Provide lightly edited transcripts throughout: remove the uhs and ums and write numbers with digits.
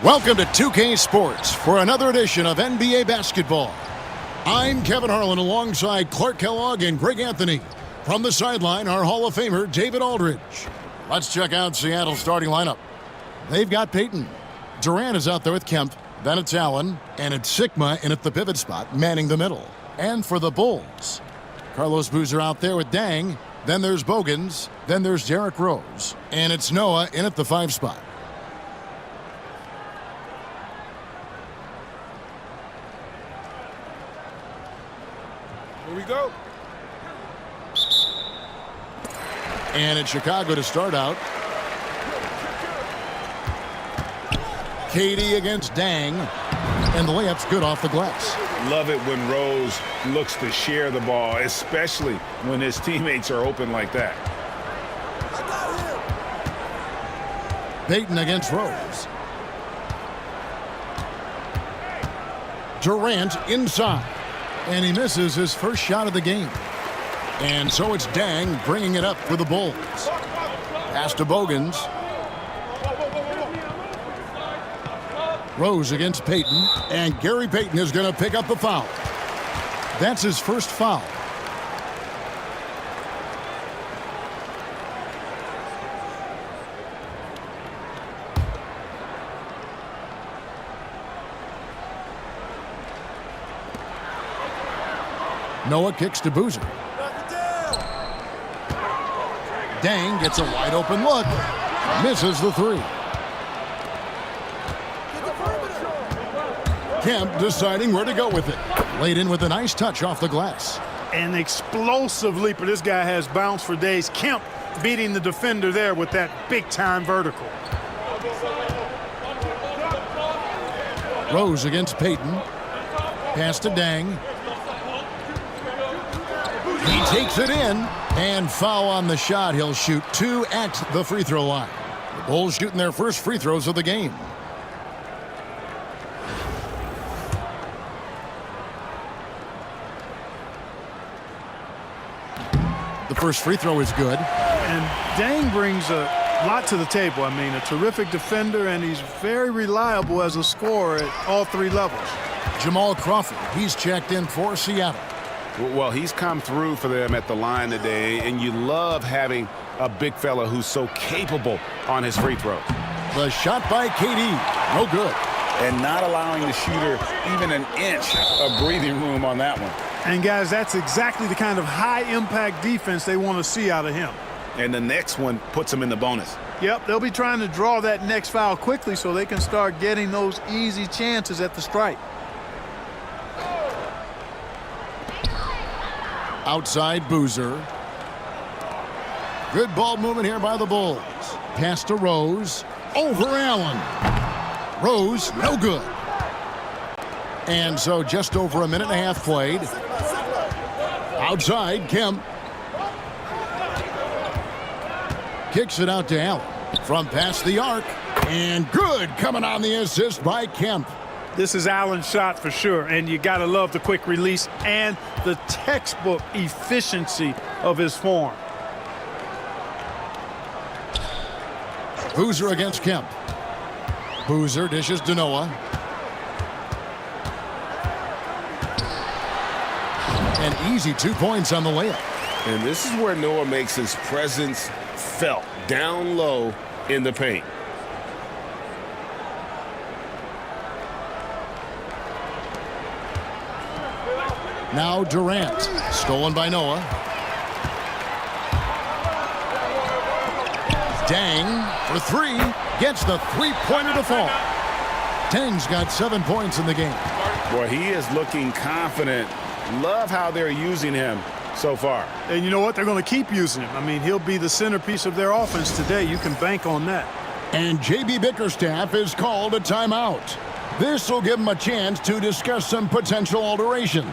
Welcome to 2K Sports for another edition of NBA basketball. I'm Kevin Harlan alongside Clark Kellogg and Greg Anthony. From the sideline, our Hall of Famer, David Aldridge. Let's check out Seattle's starting lineup. They've got Payton. Durant is out there with Kemp. Then it's Allen. And it's Sigma in at the pivot spot, manning the middle. And for the Bulls, Carlos Boozer out there with Dang. Then there's Bogans. Then there's Derrick Rose. And it's Noah in at the 5 spot. Here we go. And it's Chicago to start out. KD against Dang. And the layup's good off the glass. Love it when Rose looks to share the ball, especially when his teammates are open like that. Payton against Rose. Durant inside. And he misses his first shot of the game. And so it's Dang bringing it up for the Bulls. Pass to Bogans. Rose against Payton. And Gary Payton is going to pick up the foul. That's his first foul. Noah kicks to Boozer. Dang gets a wide open look. Misses the 3. Kemp deciding where to go with it. Laid in with a nice touch off the glass. An explosive leaper. This guy has bounce for days. Kemp beating the defender there with that big-time vertical. Rose against Payton. Pass to Dang. He takes it in, and foul on the shot. He'll shoot 2 at the free throw line. The Bulls shooting their first free throws of the game. The first free throw is good. And Dang brings a lot to the table. I mean, a terrific defender, and he's very reliable as a scorer at all 3 levels. Jamal Crawford, he's checked in for Seattle. Well, he's come through for them at the line today, and you love having a big fella who's so capable on his free throw. The shot by KD, no good. And not allowing the shooter even an inch of breathing room on that one. And, guys, that's exactly the kind of high-impact defense they want to see out of him. And the next one puts him in the bonus. Yep, they'll be trying to draw that next foul quickly so they can start getting those easy chances at the stripe. Outside Boozer. Good ball movement here by the Bulls. Pass to Rose. Over Allen. Rose, no good. And so just over a minute and a half played. Outside, Kemp. Kicks it out to Allen. From past the arc. And good coming on the assist by Kemp. This is Allen's shot for sure, and you got to love the quick release and the textbook efficiency of his form. Boozer against Kemp. Boozer dishes to Noah. An easy 2 points on the layup. And this is where Noah makes his presence felt, down low in the paint. Now Durant, stolen by Noah. Dang for 3, gets the 3-pointer to fall. Dang's got 7 points in the game. Boy, he is looking confident. Love how they're using him so far. And you know what? They're going to keep using him. I mean, he'll be the centerpiece of their offense today. You can bank on that. And J.B. Bickerstaff is called a timeout. This will give him a chance to discuss some potential alterations.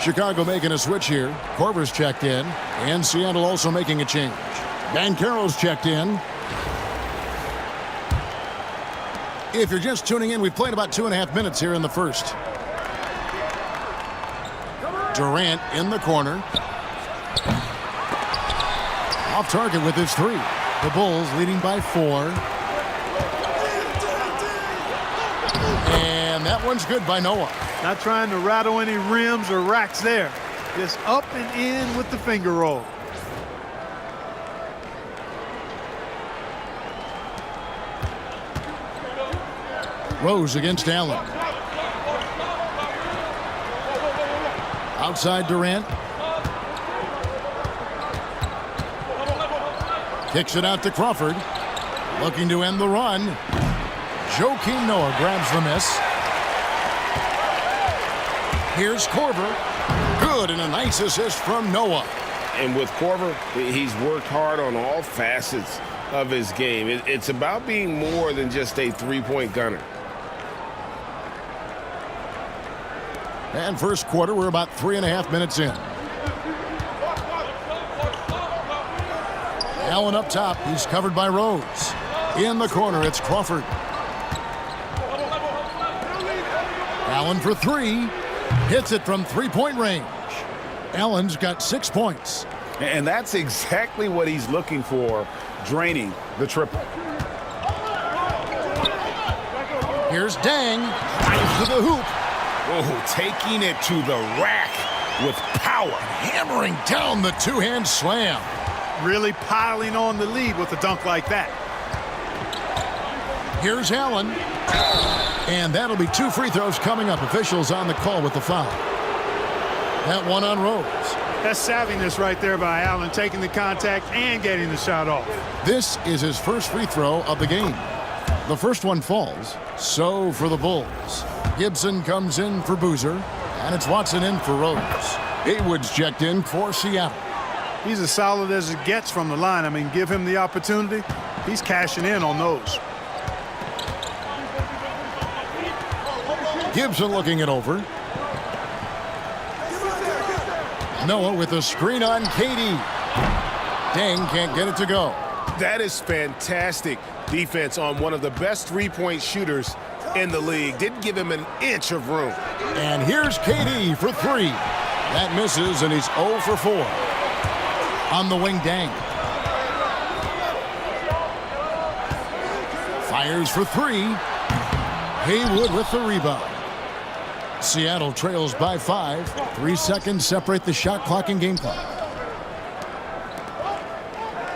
Chicago making a switch here. Korver's checked in, and Seattle also making a change. Banchero's checked in. If you're just tuning in, we've played about 2.5 minutes here in the first. Durant in the corner. Off target with his 3. The Bulls leading by 4. And that one's good by Noah. Not trying to rattle any rims or racks there. Just up and in with the finger roll. Rose against Allen. Outside Durant. Kicks it out to Crawford. Looking to end the run. Joakim Noah grabs the miss. Here's Korver. Good, and a nice assist from Noah. And with Korver, he's worked hard on all facets of his game. It's about being more than just a three-point gunner. And first quarter, we're about 3.5 minutes in. Allen up top. He's covered by Rose. In the corner, it's Crawford. Allen for 3. Hits it from three-point range. Allen's got 6 points. And that's exactly what he's looking for, draining the triple. Here's Dang. Drives to the hoop. Oh, taking it to the rack with power. Hammering down the two-hand slam. Really piling on the lead with a dunk like that. Here's Allen. And that'll be 2 free throws coming up. Officials on the call with the foul. That one on Rose. That's savviness right there by Allen, taking the contact and getting the shot off. This is his first free throw of the game. The first one falls. So for the Bulls. Gibson comes in for Boozer. And it's Watson in for Rose. Haywood's checked in for Seattle. He's as solid as it gets from the line. I mean, give him the opportunity. He's cashing in on those. Gibson looking it over. Noah with a screen on Katie. Dang can't get it to go. That is fantastic defense on one of the best three-point shooters in the league. Didn't give him an inch of room. And here's KD for 3. That misses, and he's 0 for 4. On the wing, Dang. Fires for 3. Haywood with the rebound. Seattle trails by 5. 3 seconds separate the shot clock and game clock.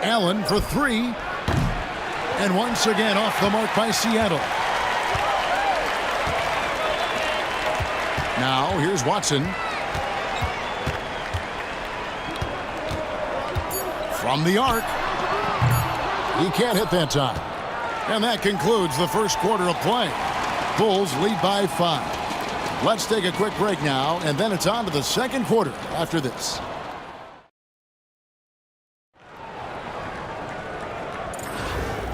Allen for 3. And once again off the mark by Seattle. Now here's Watson. From the arc. He can't hit that time. And that concludes the first quarter of play. Bulls lead by 5. Let's take a quick break now, and then it's on to the second quarter after this.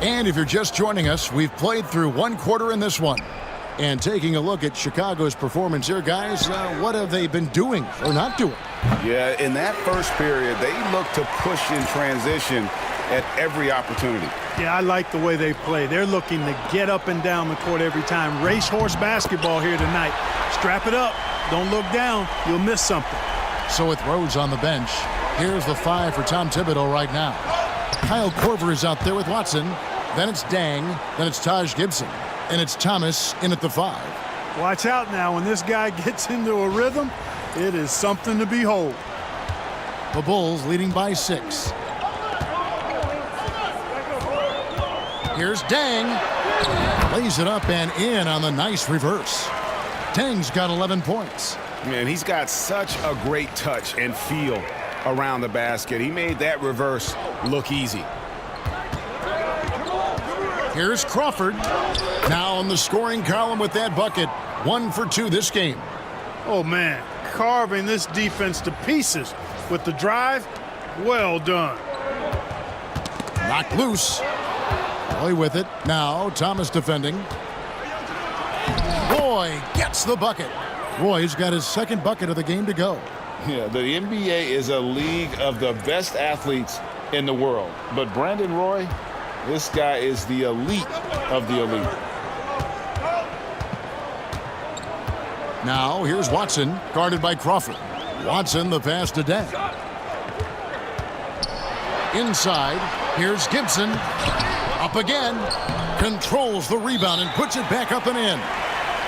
And if you're just joining us, we've played through 1 quarter in this one. And taking a look at Chicago's performance here, guys, what have they been doing or not doing? Yeah, in that first period, they looked to push in transition at every opportunity. Yeah, I like the way they play. They're looking to get up and down the court every time. Racehorse basketball here tonight. Strap it up. Don't look down. You'll miss something. So with Rhodes on the bench, here's the 5 for Tom Thibodeau right now. Kyle Korver is out there with Watson. Then it's Dang. Then it's Taj Gibson. And it's Thomas in at the 5. Watch out now. When this guy gets into a rhythm, it is something to behold. The Bulls leading by 6. Here's Dang. Lays it up and in on the nice reverse. Dang's got 11 points. Man, he's got such a great touch and feel around the basket. He made that reverse look easy. Here's Crawford. Now in the scoring column with that bucket. 1 for 2 this game. Oh, man. Carving this defense to pieces with the drive. Well done. Knocked loose. Roy with it. Now Thomas defending. Roy gets the bucket. Roy's got his second bucket of the game to go. Yeah, the NBA is a league of the best athletes in the world. But Brandon Roy, this guy is the elite of the elite. Now, here's Watson, guarded by Crawford. Watson, the pass to Deng. Inside, here's Gibson. Up again. Controls the rebound and puts it back up and in.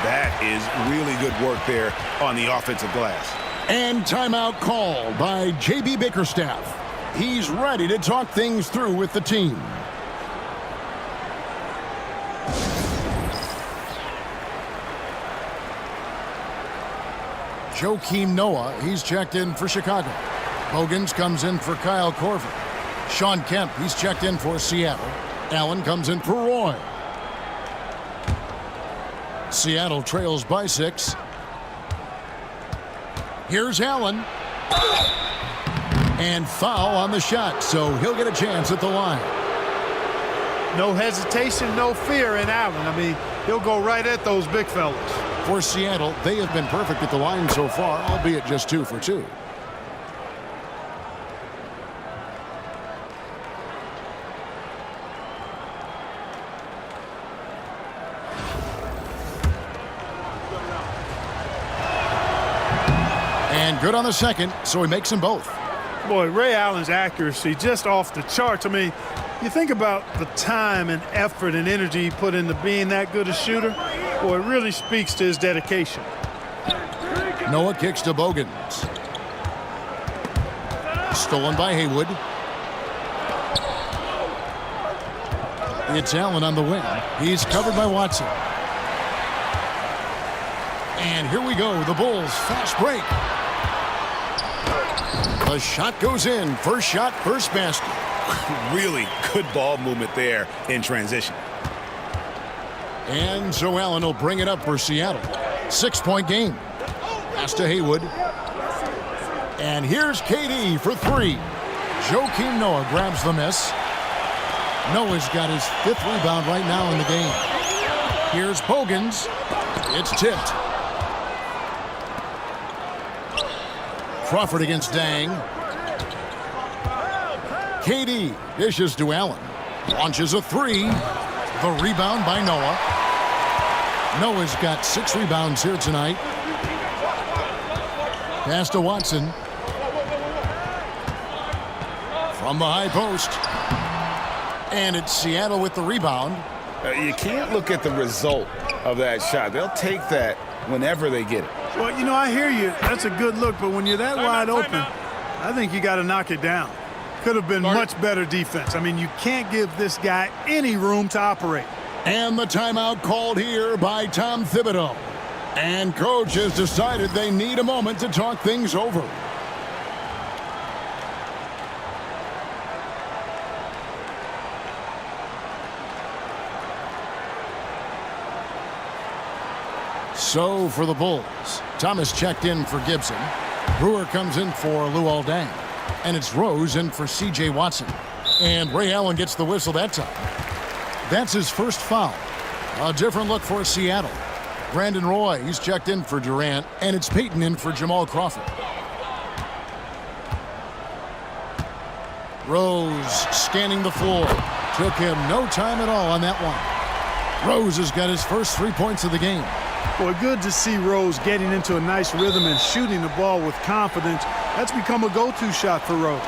That is really good work there on the offensive glass. And timeout called by J.B. Bickerstaff. He's ready to talk things through with the team. Joakim Noah, he's checked in for Chicago. Bogans comes in for Kyle Korver. Sean Kemp, he's checked in for Seattle. Allen comes in for Roy. Seattle trails by 6. Here's Allen. And foul on the shot, so he'll get a chance at the line. No hesitation, no fear in Allen. I mean, he'll go right at those big fellas. For Seattle, they have been perfect at the line so far, albeit just 2 for 2. And good on the second, so he makes them both. Boy, Ray Allen's accuracy just off the charts. I mean, you think about the time and effort and energy he put into being that good a shooter. Boy, it really speaks to his dedication. Noah kicks to Bogans. Stolen by Haywood. It's Allen on the wing. He's covered by Watson. And here we go, the Bulls fast break. The shot goes in. First shot, first basket. Really good ball movement there in transition. And so Allen will bring it up for Seattle. 6-point game. Pass to Haywood. And here's KD for 3. Joakim Noah grabs the miss. Noah's got his 5th rebound right now in the game. Here's Bogans. It's tipped. Crawford against Deng. KD dishes to Allen. Launches a 3. The rebound by Noah. Noah's got 6 rebounds here tonight. Pass to Watson. From the high post. And it's Seattle with the rebound. You can't look at the result of that shot. They'll take that whenever they get it. Well, you know, I hear you. That's a good look, but when you're that wide open, I think you got to knock it down. Could have been much better defense. I mean, you can't give this guy any room to operate. And the timeout called here by Tom Thibodeau. And coach has decided they need a moment to talk things over. So for the Bulls, Thomas checked in for Gibson. Brewer comes in for Luol Deng. And it's Rose in for C.J. Watson. And Ray Allen gets the whistle that time. That's his first foul. A different look for Seattle. Brandon Roy, he's checked in for Durant. And it's Payton in for Jamal Crawford. Rose scanning the floor. Took him no time at all on that one. Rose has got his first 3 points of the game. Boy, good to see Rose getting into a nice rhythm and shooting the ball with confidence. That's become a go-to shot for Rose.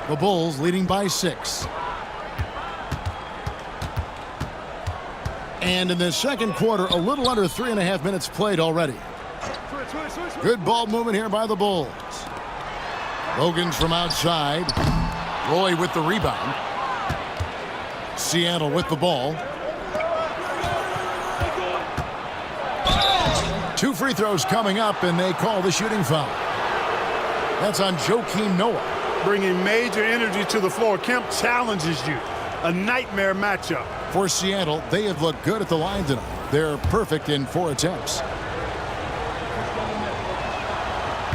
The Bulls leading by 6. And in the second quarter, a little under 3.5 minutes played already. Good ball movement here by the Bulls. Bogans from outside. Roy with the rebound. Seattle with the ball. 2 free throws coming up, and they call the shooting foul. That's on Joakim Noah. Bringing major energy to the floor. Kemp challenges you. A nightmare matchup. For Seattle, they have looked good at the line tonight. They're perfect in 4 attempts.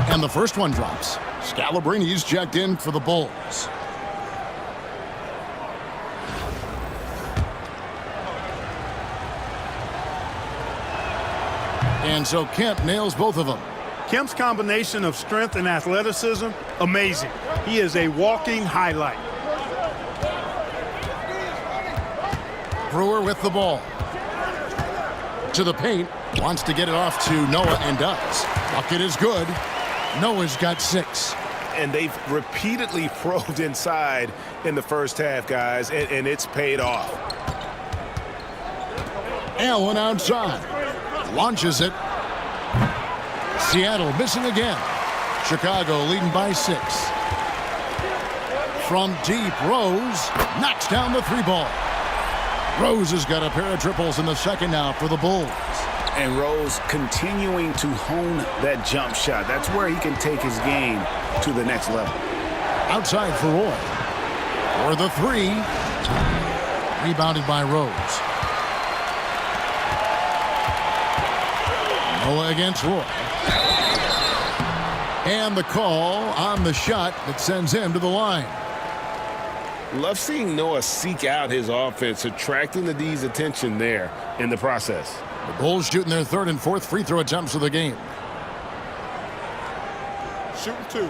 And the first one drops. Scalabrini's checked in for the Bulls. And so Kemp nails both of them. Kemp's combination of strength and athleticism, amazing. He is a walking highlight. Brewer with the ball. To the paint. Wants to get it off to Noah and does. Bucket is good. Noah's got 6. And they've repeatedly probed inside in the first half, guys, and it's paid off. Allen outside. Launches it. Seattle missing again. Chicago leading by 6. From deep, Rose knocks down the 3-ball. Rose has got a pair of triples in the second now for the Bulls. And Rose continuing to hone that jump shot. That's where he can take his game to the next level. Outside for Roy. For the 3. Rebounded by Rose. Noah against Roy. And the call on the shot that sends him to the line. Love seeing Noah seek out his offense, attracting the D's attention there in the process. The Bulls shooting their 3rd and 4th free throw attempts of the game. Shooting 2.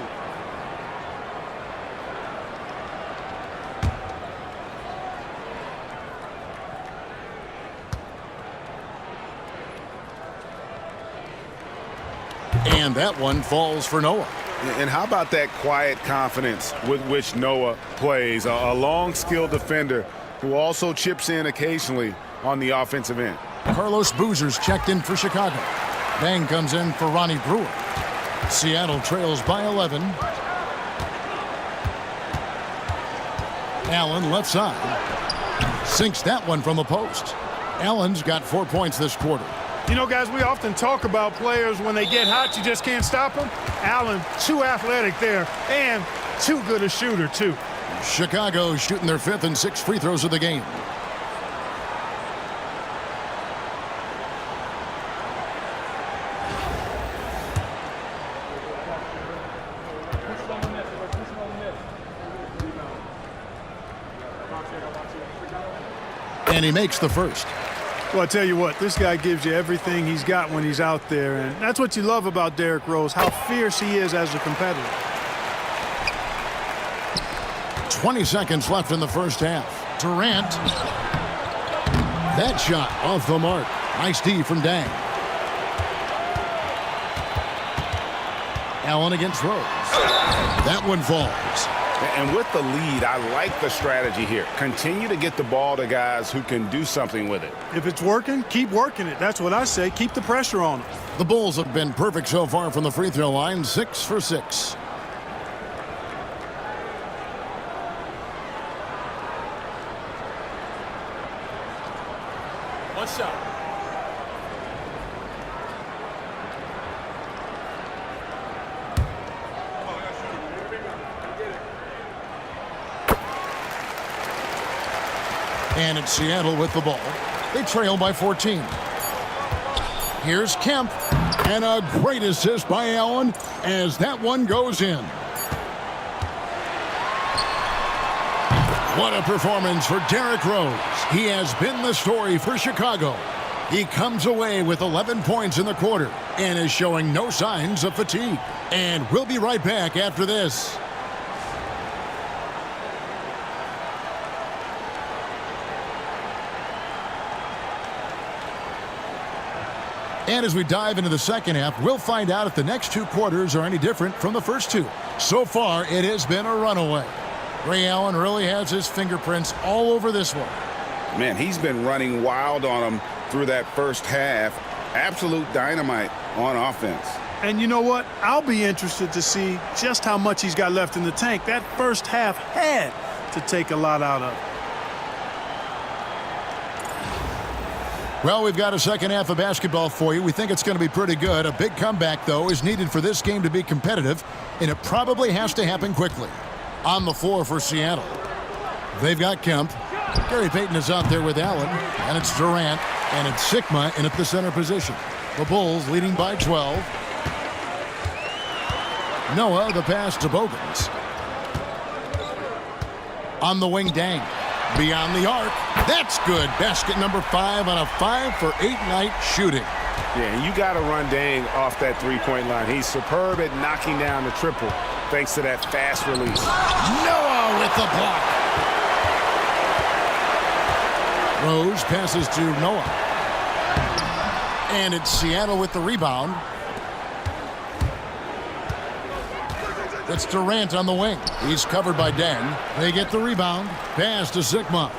And that one falls for Noah. And how about that quiet confidence with which Noah plays? A long, skilled defender who also chips in occasionally on the offensive end. Carlos Boozer's checked in for Chicago. Bang comes in for Ronnie Brewer. Seattle trails by 11. Allen left side. Sinks that one from the post. Allen's got 4 points this quarter. You know, guys, we often talk about players when they get hot, you just can't stop them. Allen, too athletic there, and too good a shooter, too. Chicago shooting their 5th and 6th free throws of the game. And he makes the first. Well, I tell you what, this guy gives you everything he's got when he's out there, and that's what you love about Derrick Rose, how fierce he is as a competitor. 20 seconds left in the first half. Durant. That shot off the mark. Nice D from Dang. Allen against Rose. That one falls. And with the lead, I like the strategy here. Continue to get the ball to guys who can do something with it. If it's working, keep working it. That's what I say. Keep the pressure on them. The Bulls have been perfect so far from the free throw line. 6 for 6. One shot. And it's Seattle with the ball. They trail by 14. Here's Kemp. And a great assist by Allen as that one goes in. What a performance for Derrick Rose. He has been the story for Chicago. He comes away with 11 points in the quarter and is showing no signs of fatigue. And we'll be right back after this. And as we dive into the second half, we'll find out if the next 2 quarters are any different from the first 2. So far, it has been a runaway. Ray Allen really has his fingerprints all over this one. Man, he's been running wild on them through that first half. Absolute dynamite on offense. And you know what? I'll be interested to see just how much he's got left in the tank. That first half had to take a lot out of it. Well, we've got a second half of basketball for you. We think it's going to be pretty good. A big comeback, though, is needed for this game to be competitive, and it probably has to happen quickly. On the floor for Seattle. They've got Kemp. Gary Payton is out there with Allen, and it's Durant, and it's Sigma in at the center position. The Bulls leading by 12. Noah, the pass to Bogans. On the wing, Dang. Beyond the arc. That's good. Basket number 5 on a 5-for-8 night shooting. Yeah, and you got to run Dang off that three-point line. He's superb at knocking down the triple thanks to that fast release. Noah with the block. Rose passes to Noah. And it's Seattle with the rebound. It's Durant on the wing. He's covered by Dang. They get the rebound. Pass to Sigma.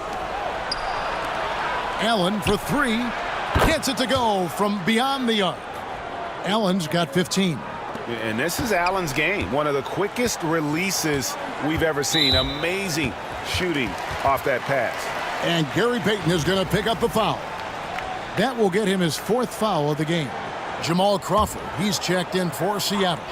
Allen for three. Gets it to go from beyond the arc. Allen's got 15. And this is Allen's game. One of the quickest releases we've ever seen. Amazing shooting off that pass. And Gary Payton is going to pick up the foul. That will get him his fourth foul of the game. Jamal Crawford, he's checked in for Seattle.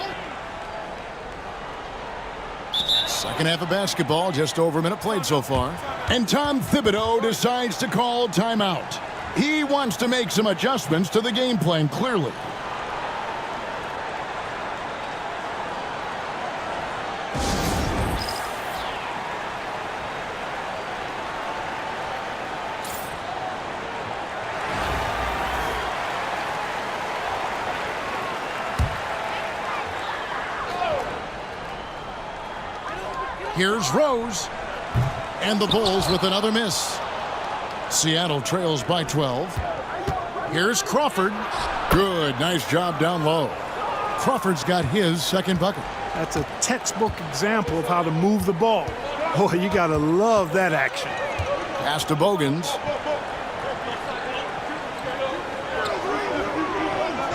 Second half of basketball, just over a minute played so far. And Tom Thibodeau decides to call timeout. He wants to make some adjustments to the game plan, clearly. Here's Rose. And the Bulls with another miss. Seattle trails by 12. Here's Crawford. Good. Nice job down low. Crawford's got his second bucket. That's a textbook example of how to move the ball. Boy, you got to love that action. Pass to Bogans.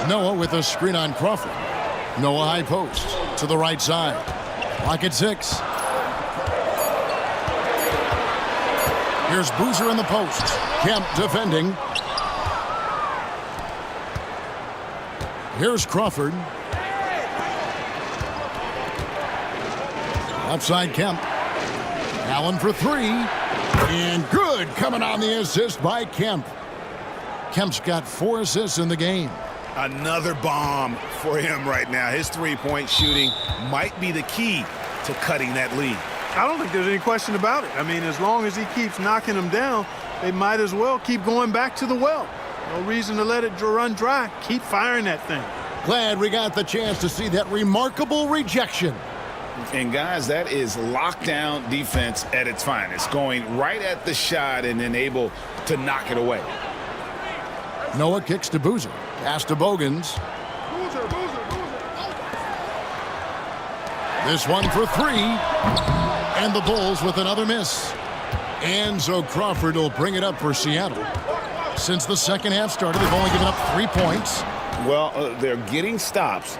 Noah with a screen on Crawford. Noah high post to the right side. Lock at 6. Here's Boozer in the post. Kemp defending. Here's Crawford. Outside Kemp. Allen for three. And good, coming on the assist by Kemp. Kemp's got 4 assists in the game. Another bomb for him right now. His three-point shooting might be the key to cutting that lead. I don't think there's any question about it. I mean, as long as he keeps knocking them down, they might as well keep going back to the well. No reason to let it run dry. Keep firing that thing. Glad we got the chance to see that remarkable rejection. And guys, that is lockdown defense at its finest. Going right at the shot and then able to knock it away. Noah kicks to Boozer. Pass to Bogans. This one for three. And the Bulls with another miss. And so Crawford will bring it up for Seattle. Since the second half started, they've only given up 3 points. Well, they're getting stops,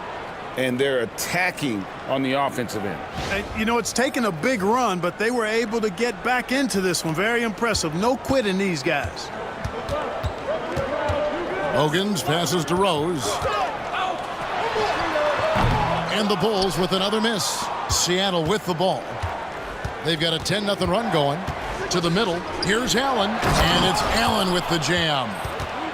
and they're attacking on the offensive end. You know, it's taken a big run, but they were able to get back into this one. Very impressive. No quitting these guys. Bogans passes to Rose. And the Bulls with another miss. Seattle with the ball. They've got a 10-0 run going. To the middle. Here's Allen. And it's Allen with the jam.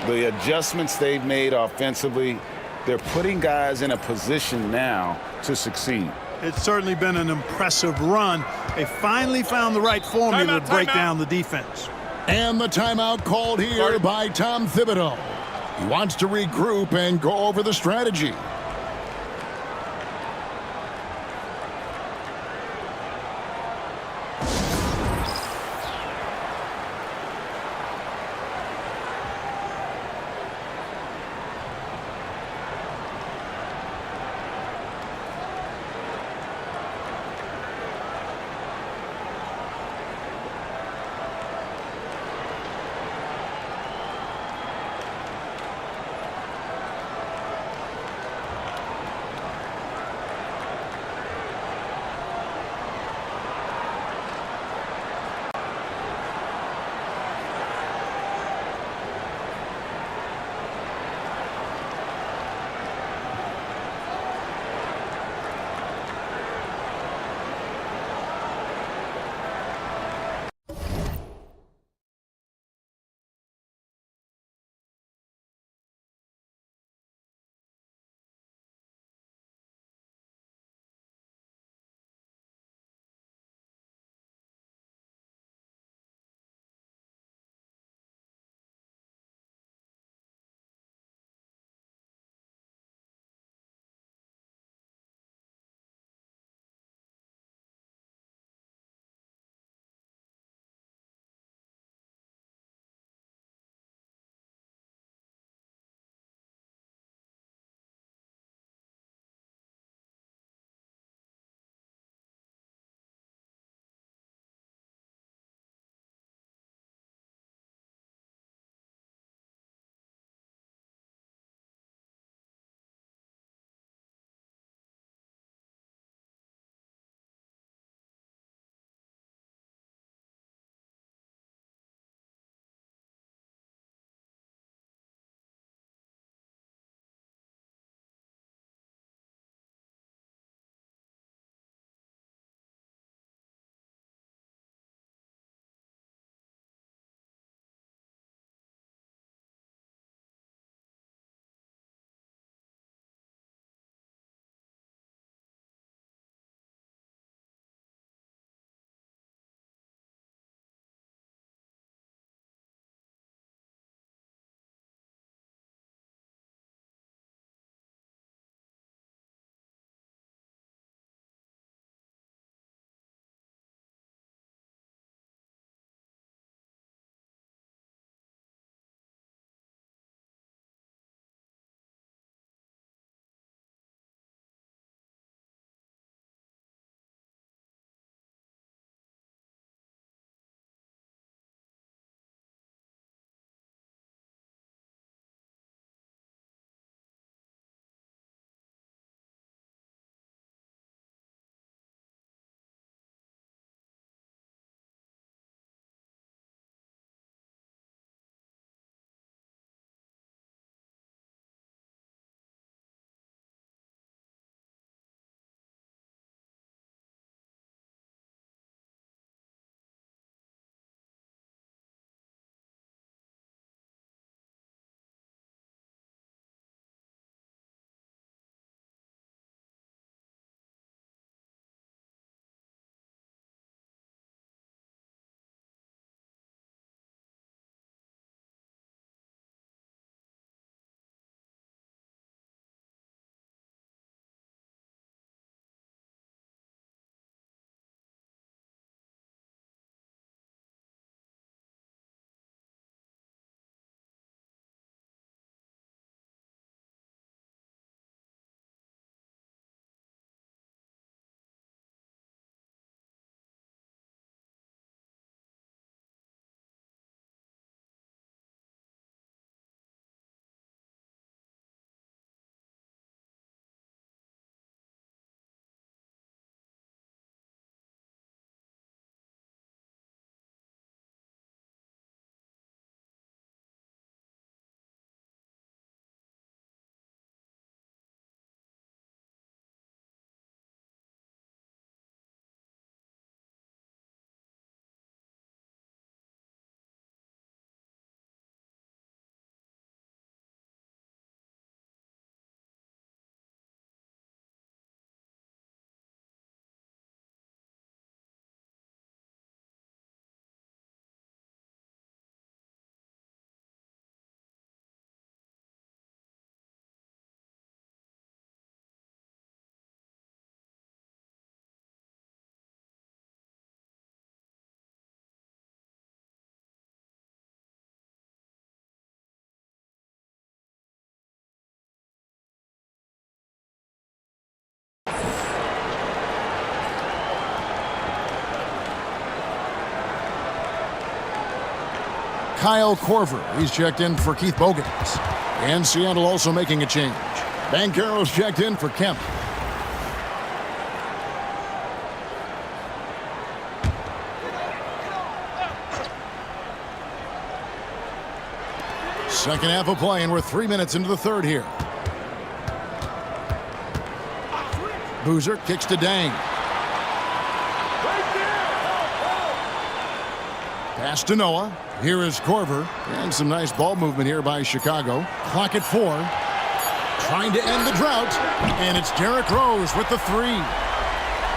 The adjustments they've made offensively, they're putting guys in a position now to succeed. It's certainly been an impressive run. They finally found the right formula to break down the defense. And the timeout called here by Tom Thibodeau. He wants to regroup and go over the strategy. Kyle Korver. He's checked in for Keith Bogans. And Seattle also making a change. Banchero's checked in for Kemp. Second half of play, and we're 3 minutes into the third here. Boozer kicks to Dang. Pass to Noah. Here is Korver. And some nice ball movement here by Chicago. Clock at 4. Trying to end the drought. And it's Derrick Rose with the 3.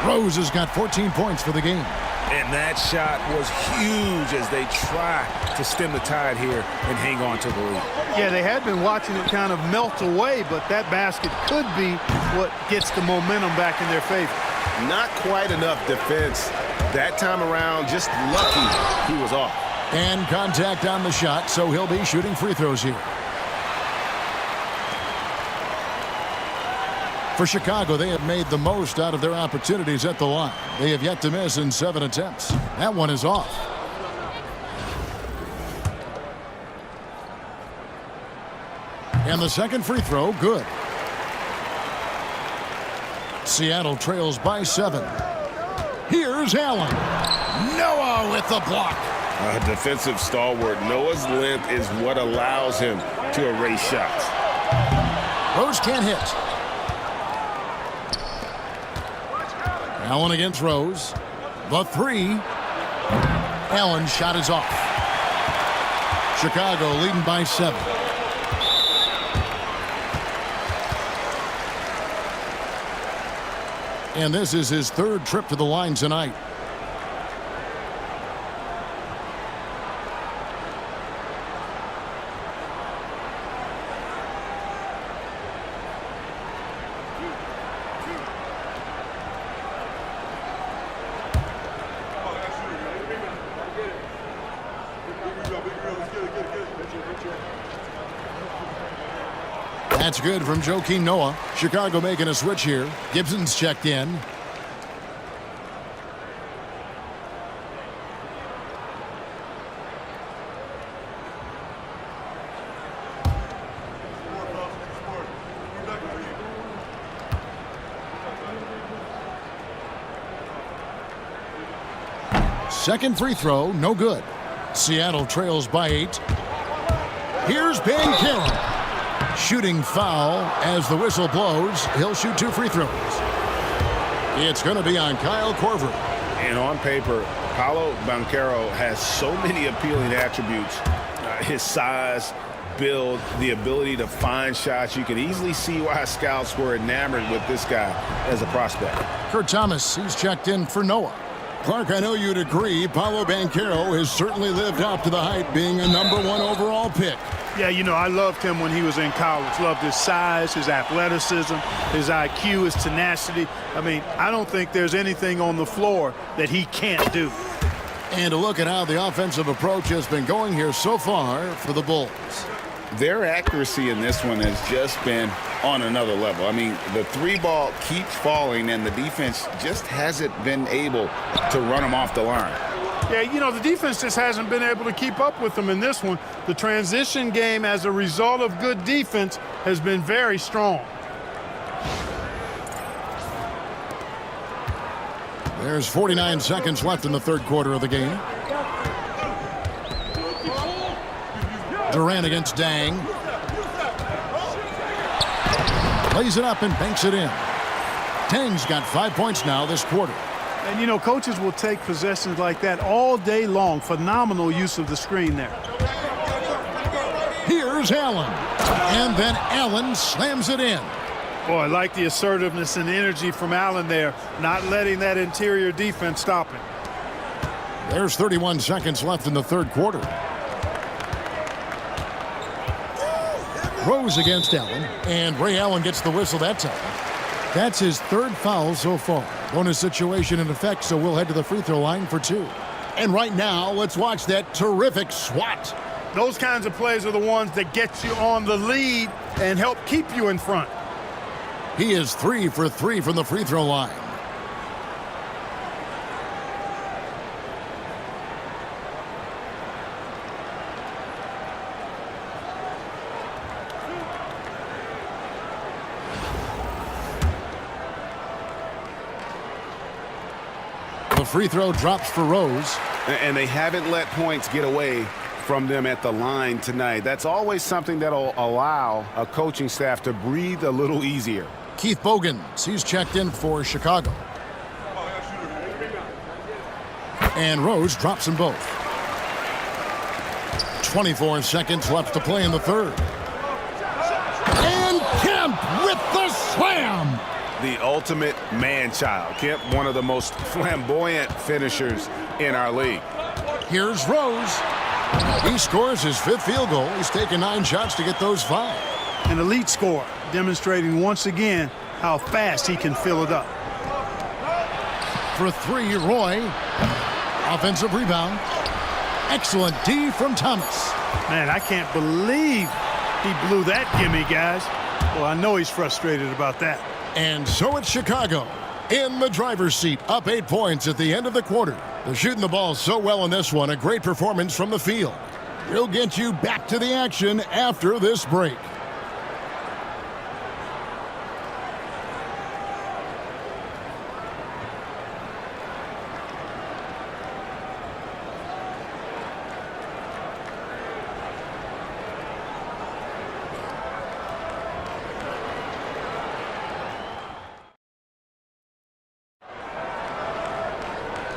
Rose has got 14 points for the game. And that shot was huge as they try to stem the tide here and hang on to the lead. Yeah, they had been watching it kind of melt away, but that basket could be what gets the momentum back in their favor. Not quite enough defense that time around. Just lucky he was off. And contact on the shot, so he'll be shooting free throws here. For Chicago, they have made the most out of their opportunities at the line. They have yet to miss in 7 attempts. That one is off. And the second free throw, good. Seattle trails by 7. Here's Allen. Noah with the block. A defensive stalwart. Noah's length is what allows him to erase shots. Rose can't hit. Allen against Rose. The 3. Allen's shot is off. Chicago leading by 7. And this is his 3rd trip to the line tonight. That's good from Joakim Noah. Chicago making a switch here. Gibson's checked in. Second free throw, no good. Seattle trails by 8. Here's Banchero. Shooting foul as the whistle blows. He'll shoot 2 free throws. It's going to be on Kyle Korver. And on paper, Paolo Banchero has so many appealing attributes. His size, build, the ability to find shots. You can easily see why scouts were enamored with this guy as a prospect. Kurt Thomas, he's checked in for Noah. Clark, I know you'd agree, Paolo Banchero has certainly lived up to the hype, being a #1 overall pick. Yeah, you know, I loved him when he was in college. Loved his size, his athleticism, his IQ, his tenacity. I mean, I don't think there's anything on the floor that he can't do. And to look at how the offensive approach has been going here so far for the Bulls. Their accuracy in this one has just been on another level. I mean, the 3 ball keeps falling, and the defense just hasn't been able to run them off the line. Yeah, you know, the defense just hasn't been able to keep up with them in this one. The transition game, as a result of good defense, has been very strong. There's 49 seconds left in the 3rd quarter of the game. Durant against Dang. Lays it up and banks it in. Dang's got 5 points now this quarter. And, you know, coaches will take possessions like that all day long. Phenomenal use of the screen there. Here's Allen. And then Allen slams it in. Boy, I like the assertiveness and energy from Allen there, not letting that interior defense stop him. There's 31 seconds left in the 3rd quarter. Rose against Allen, and Ray Allen gets the whistle that time. That's his 3rd foul so far. Bonus situation in effect, so we'll head to the free throw line for 2. And right now, let's watch that terrific swat. Those kinds of plays are the ones that get you on the lead and help keep you in front. He is 3 for 3 from the free throw line. The free throw drops for Rose. And they haven't let points get away from them at the line tonight. That's always something that'll allow a coaching staff to breathe a little easier. Keith Bogans, he's checked in for Chicago. And Rose drops them both. 24 seconds left to play in the third. And Kemp with the slam! The ultimate man-child. Kemp, one of the most flamboyant finishers in our league. Here's Rose. He scores his 5th field goal. He's taken 9 shots to get those 5. An elite scorer, demonstrating once again how fast he can fill it up. For 3, Roy. Offensive rebound. Excellent D from Thomas. Man, I can't believe he blew that gimme, guys. Well, I know he's frustrated about that. And so it's Chicago in the driver's seat, up 8 points at the end of the quarter. They're shooting the ball so well in this one. A great performance from the field. We'll get you back to the action after this break.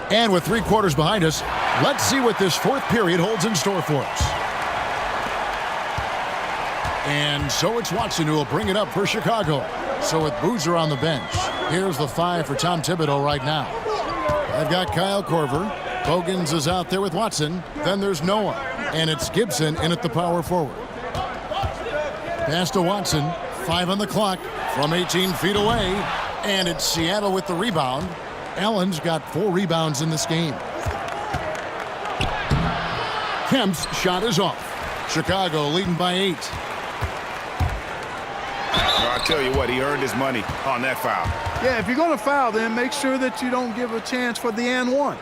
And with 3 quarters behind us, let's see what this 4th period holds in store for us. And so it's Watson who will bring it up for Chicago. So with Boozer on the bench, here's the 5 for Tom Thibodeau right now. I've got Kyle Korver. Bogans is out there with Watson. Then there's Noah. And it's Gibson in at the power forward. Pass to Watson. 5 on the clock from 18 feet away. And it's Seattle with the rebound. Allen's got 4 rebounds in this game. Kemp's shot is off. Chicago leading by 8. Well, I tell you what, he earned his money on that foul. Yeah, if you're going to foul, then make sure that you don't give a chance for the and one.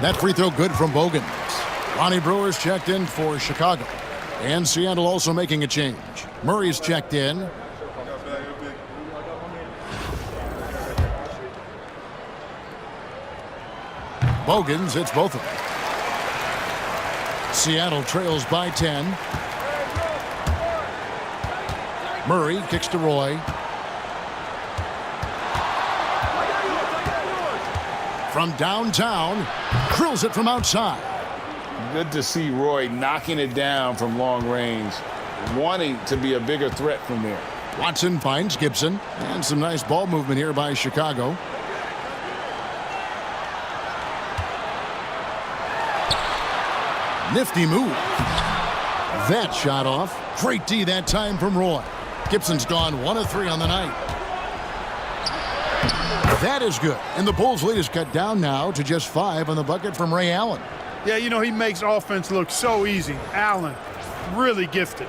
That free throw good from Bogans. Lonnie Brewer's checked in for Chicago. And Seattle also making a change. Murray's checked in. Bogans hits both of them. Seattle trails by 10. Murray kicks to Roy. From downtown, drills it from outside. Good to see Roy knocking it down from long range, wanting to be a bigger threat from there. Watson finds Gibson, and some nice ball movement here by Chicago. Nifty move. That shot off. Great D that time from Roy. Gibson's gone 1 of 3 on the night. That is good. And the Bulls' lead is cut down now to just 5 on the bucket from Ray Allen. Yeah, you know, he makes offense look so easy. Allen, really gifted.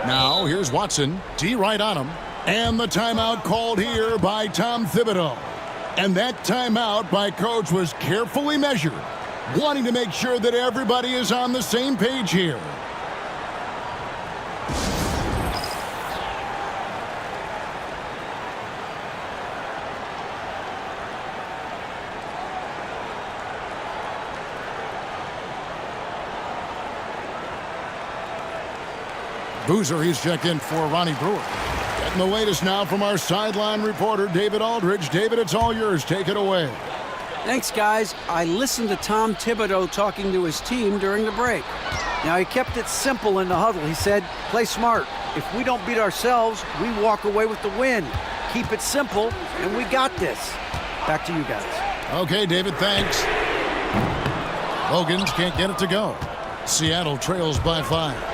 Now, here's Watson. D right on him. And the timeout called here by Tom Thibodeau. And that timeout by Coach was carefully measured, wanting to make sure that everybody is on the same page here. Boozer, he's checked in for Ronnie Brewer. Getting the latest now from our sideline reporter, David Aldridge. David, it's all yours. Take it away. Thanks, guys. I listened to Tom Thibodeau talking to his team during the break. Now, he kept it simple in the huddle. He said, play smart. If we don't beat ourselves, we walk away with the win. Keep it simple, and we got this. Back to you guys. Okay, David, thanks. Bogans can't get it to go. Seattle trails by 5.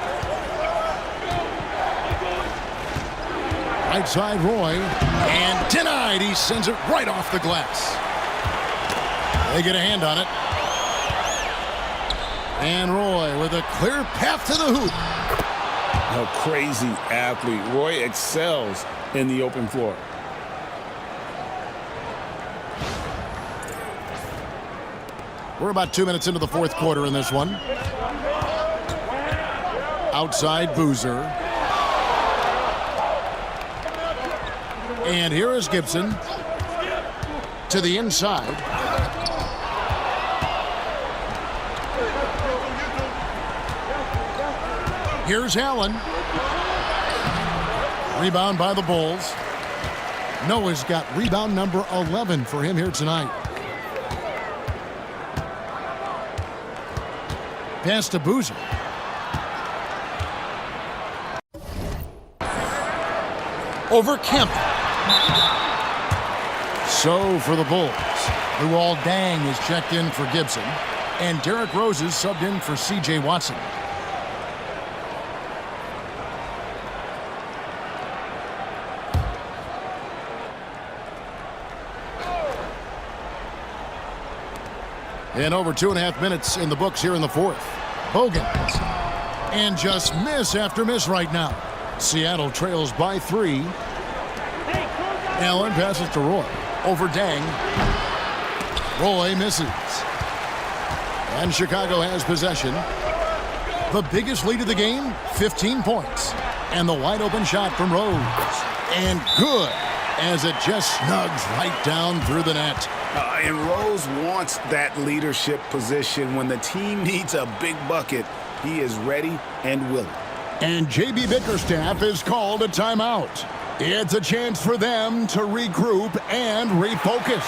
Right side, Roy. And denied. He sends it right off the glass. They get a hand on it. And Roy with a clear path to the hoop. A crazy athlete. Roy excels in the open floor. We're about 2 minutes into the fourth quarter in this one. Outside Boozer. And here is Gibson to the inside. Here's Allen. Rebound by the Bulls. Noah's got rebound number 11 for him here tonight. Pass to Boozer. Over Kemp. So for the Bulls, Luol Deng is checked in for Gibson, and Derrick Rose is subbed in for C.J. Watson. And over 2.5 minutes in the books here in the fourth. Bogans. And just miss after miss right now. Seattle trails by 3. Allen passes to Roy. Over Deng. Roy misses. And Chicago has possession. The biggest lead of the game, 15 points. And the wide open shot from Rose. And good, as it just snugs right down through the net. And Rose wants that leadership position. When the team needs a big bucket, he is ready and willing. And J.B. Bickerstaff is called a timeout. It's a chance for them to regroup and refocus.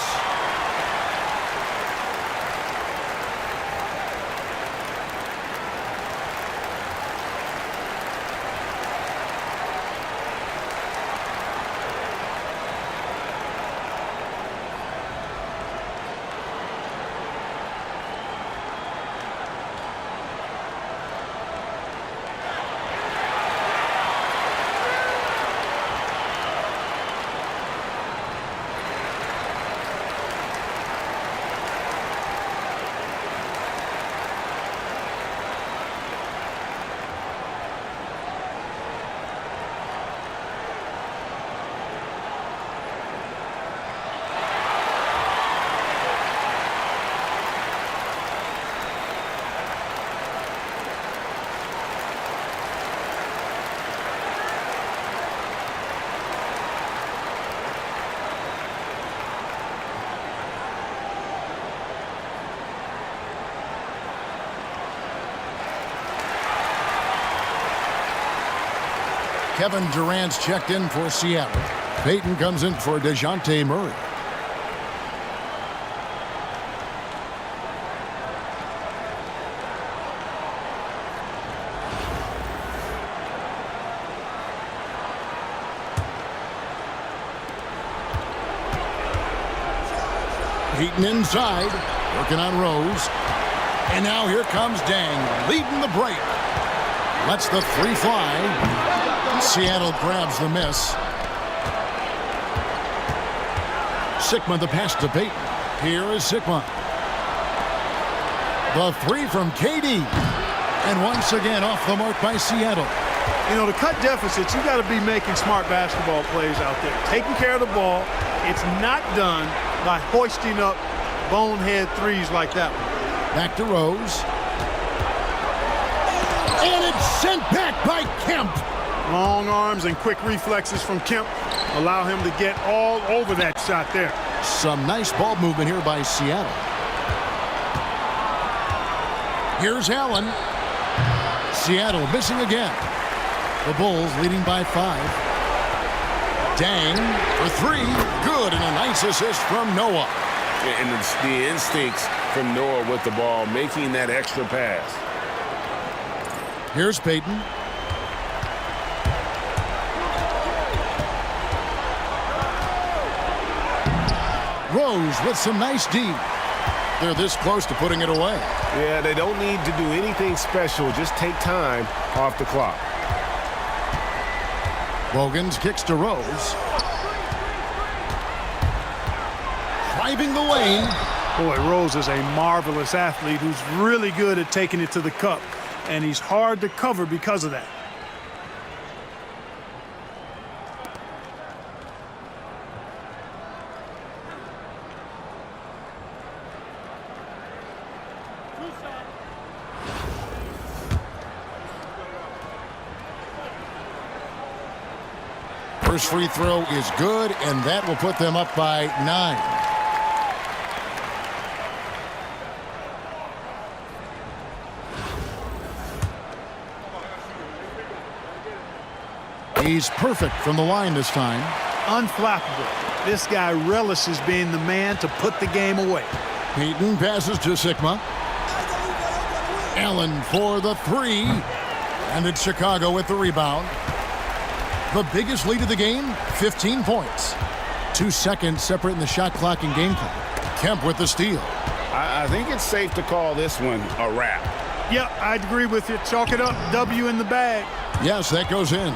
Kevin Durant's checked in for Seattle. Payton comes in for DeJounte Murray. Payton inside, working on Rose. And now here comes Deng, leading the break. Lets the three fly. Seattle grabs the miss. Sikma the pass to Payton. Here is Sikma. The three from KD. And once again off the mark by Seattle. You know, to cut deficits, you got to be making smart basketball plays out there. Taking care of the ball. It's not done by hoisting up bonehead threes like that one. Back to Rose. And it's sent back by Kemp. Long arms and quick reflexes from Kemp allow him to get all over that shot there. Some nice ball movement here by Seattle. Here's Allen. Seattle missing again. The Bulls leading by 5. Deng for 3. Good, and a nice assist from Noah. And it's the instincts from Noah with the ball, making that extra pass. Here's Payton. Rose with some nice D. They're this close to putting it away. Yeah, they don't need to do anything special. Just take time off the clock. Bogans kicks to Rose. Driving the lane. Boy, Rose is a marvelous athlete who's really good at taking it to the cup, and he's hard to cover because of that. First free throw is good, and that will put them up by 9. He's perfect from the line this time. Unflappable. This guy relishes being the man to put the game away. Peyton passes to Sigma. Allen for the 3. And it's Chicago with the rebound. The biggest lead of the game, 15 points. 2 seconds separating the shot clock and game clock. Kemp with the steal. I think it's safe to call this one a wrap. Yep, I'd agree with you. Chalk it up, W in the bag. Yes, that goes in.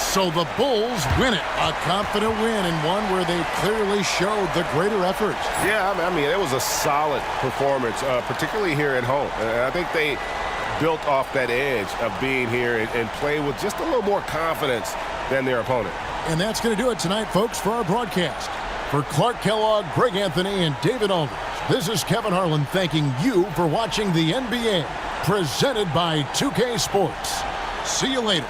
So the Bulls win it. A confident win, and one where they clearly showed the greater effort. Yeah, I mean, it was a solid performance, particularly here at home. I think they built off that edge of being here and play with just a little more confidence than their opponent. And that's going to do it tonight, folks, for our broadcast. For Clark Kellogg, Greg Anthony, and David Aldridge, this is Kevin Harlan thanking you for watching the NBA, presented by 2K Sports. See you later.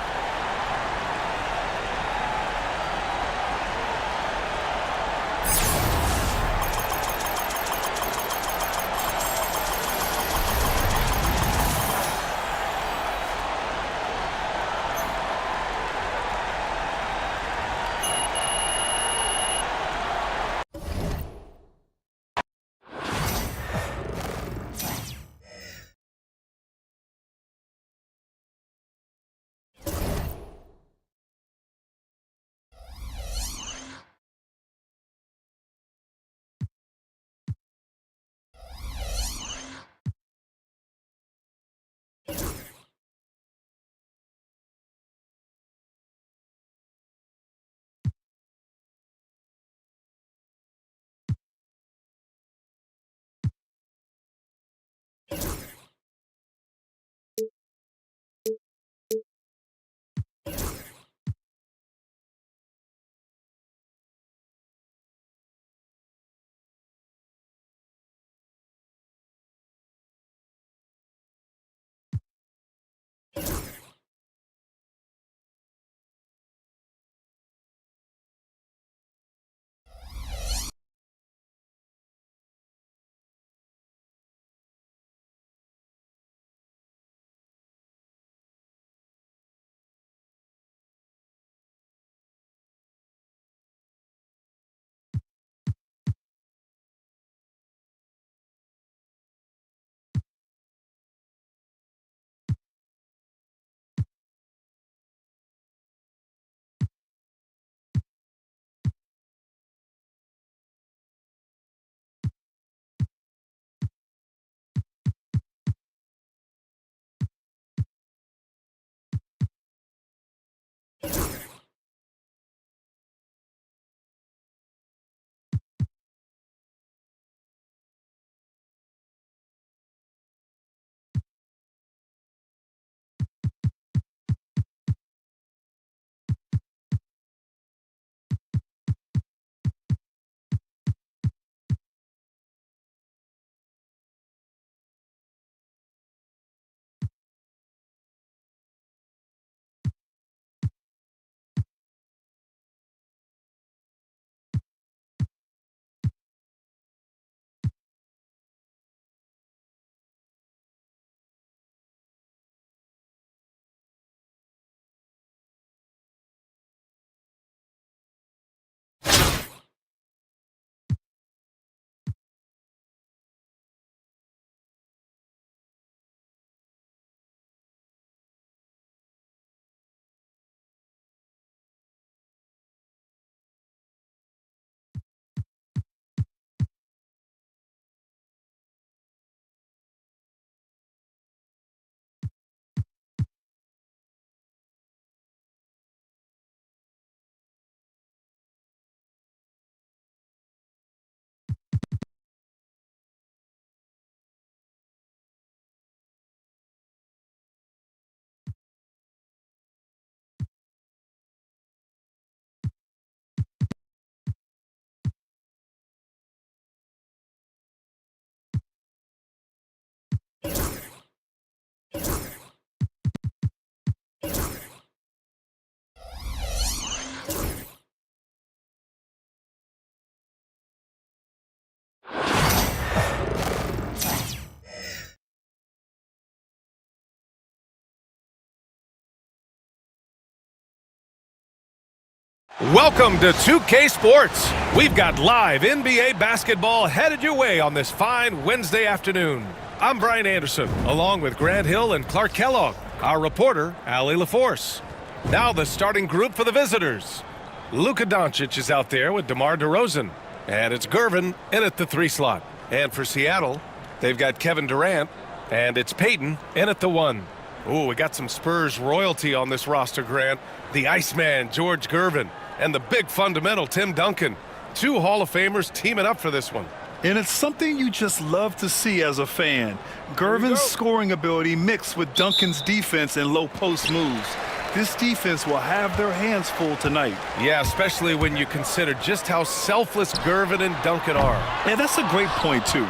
Welcome to 2K Sports. We've got live NBA basketball headed your way on this fine Wednesday afternoon. I'm Brian Anderson, along with Grant Hill and Clark Kellogg, our reporter, Allie LaForce. Now the starting group for the visitors. Luka Doncic is out there with DeMar DeRozan, and it's Gervin in at the 3 slot. And for Seattle, they've got Kevin Durant, and it's Peyton in at the 1. Ooh, we got some Spurs royalty on this roster, Grant. The Iceman, George Gervin, and the big fundamental, Tim Duncan. 2 Hall of Famers teaming up for this one. And it's something you just love to see as a fan. Gervin's scoring ability mixed with Duncan's defense and low post moves. This defense will have their hands full tonight. Yeah, especially when you consider just how selfless Gervin and Duncan are. Yeah, that's a great point, too.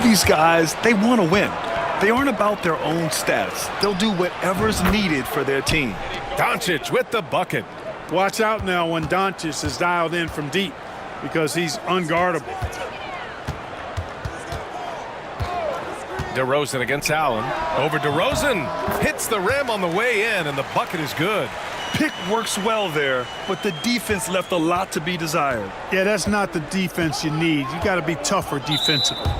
These guys, they want to win. They aren't about their own stats. They'll do whatever's needed for their team. Doncic with the bucket. Watch out now when Doncic is dialed in from deep because he's unguardable. DeRozan against Allen. Over DeRozan. Hits the rim on the way in, and the bucket is good. Pick works well there, but the defense left a lot to be desired. Yeah, that's not the defense you need. You got to be tougher defensively.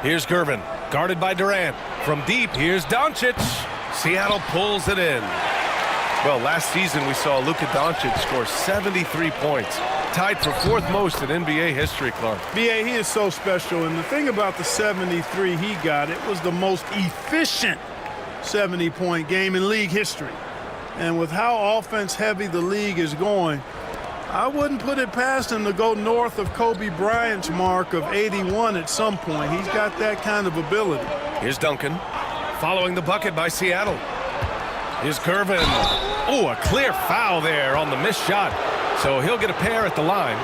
Here's Gervin, guarded by Durant. From deep, here's Doncic. Seattle pulls it in. Well, last season we saw Luka Doncic score 73 points. Tied for 4th most in NBA history, Clark. B.A., he is so special, and the thing about the 73 he got, it was the most efficient 70-point game in league history. And with how offense-heavy the league is going, I wouldn't put it past him to go north of Kobe Bryant's mark of 81 at some point. He's got that kind of ability. Here's Duncan, following the bucket by Seattle. Here's Gervin. Oh, a clear foul there on the missed shot. So he'll get a pair at the line.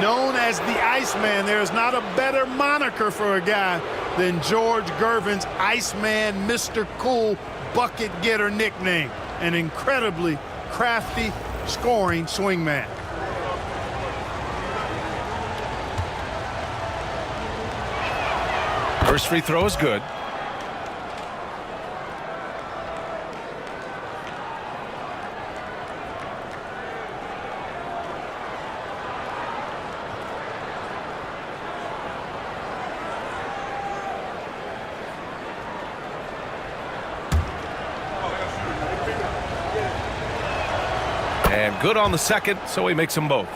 Known as the Iceman, there's not a better moniker for a guy than George Gervin's Iceman, Mr. Cool bucket getter nickname. An incredibly crafty scoring swingman. First free throw is good. And good on the second, so he makes them both.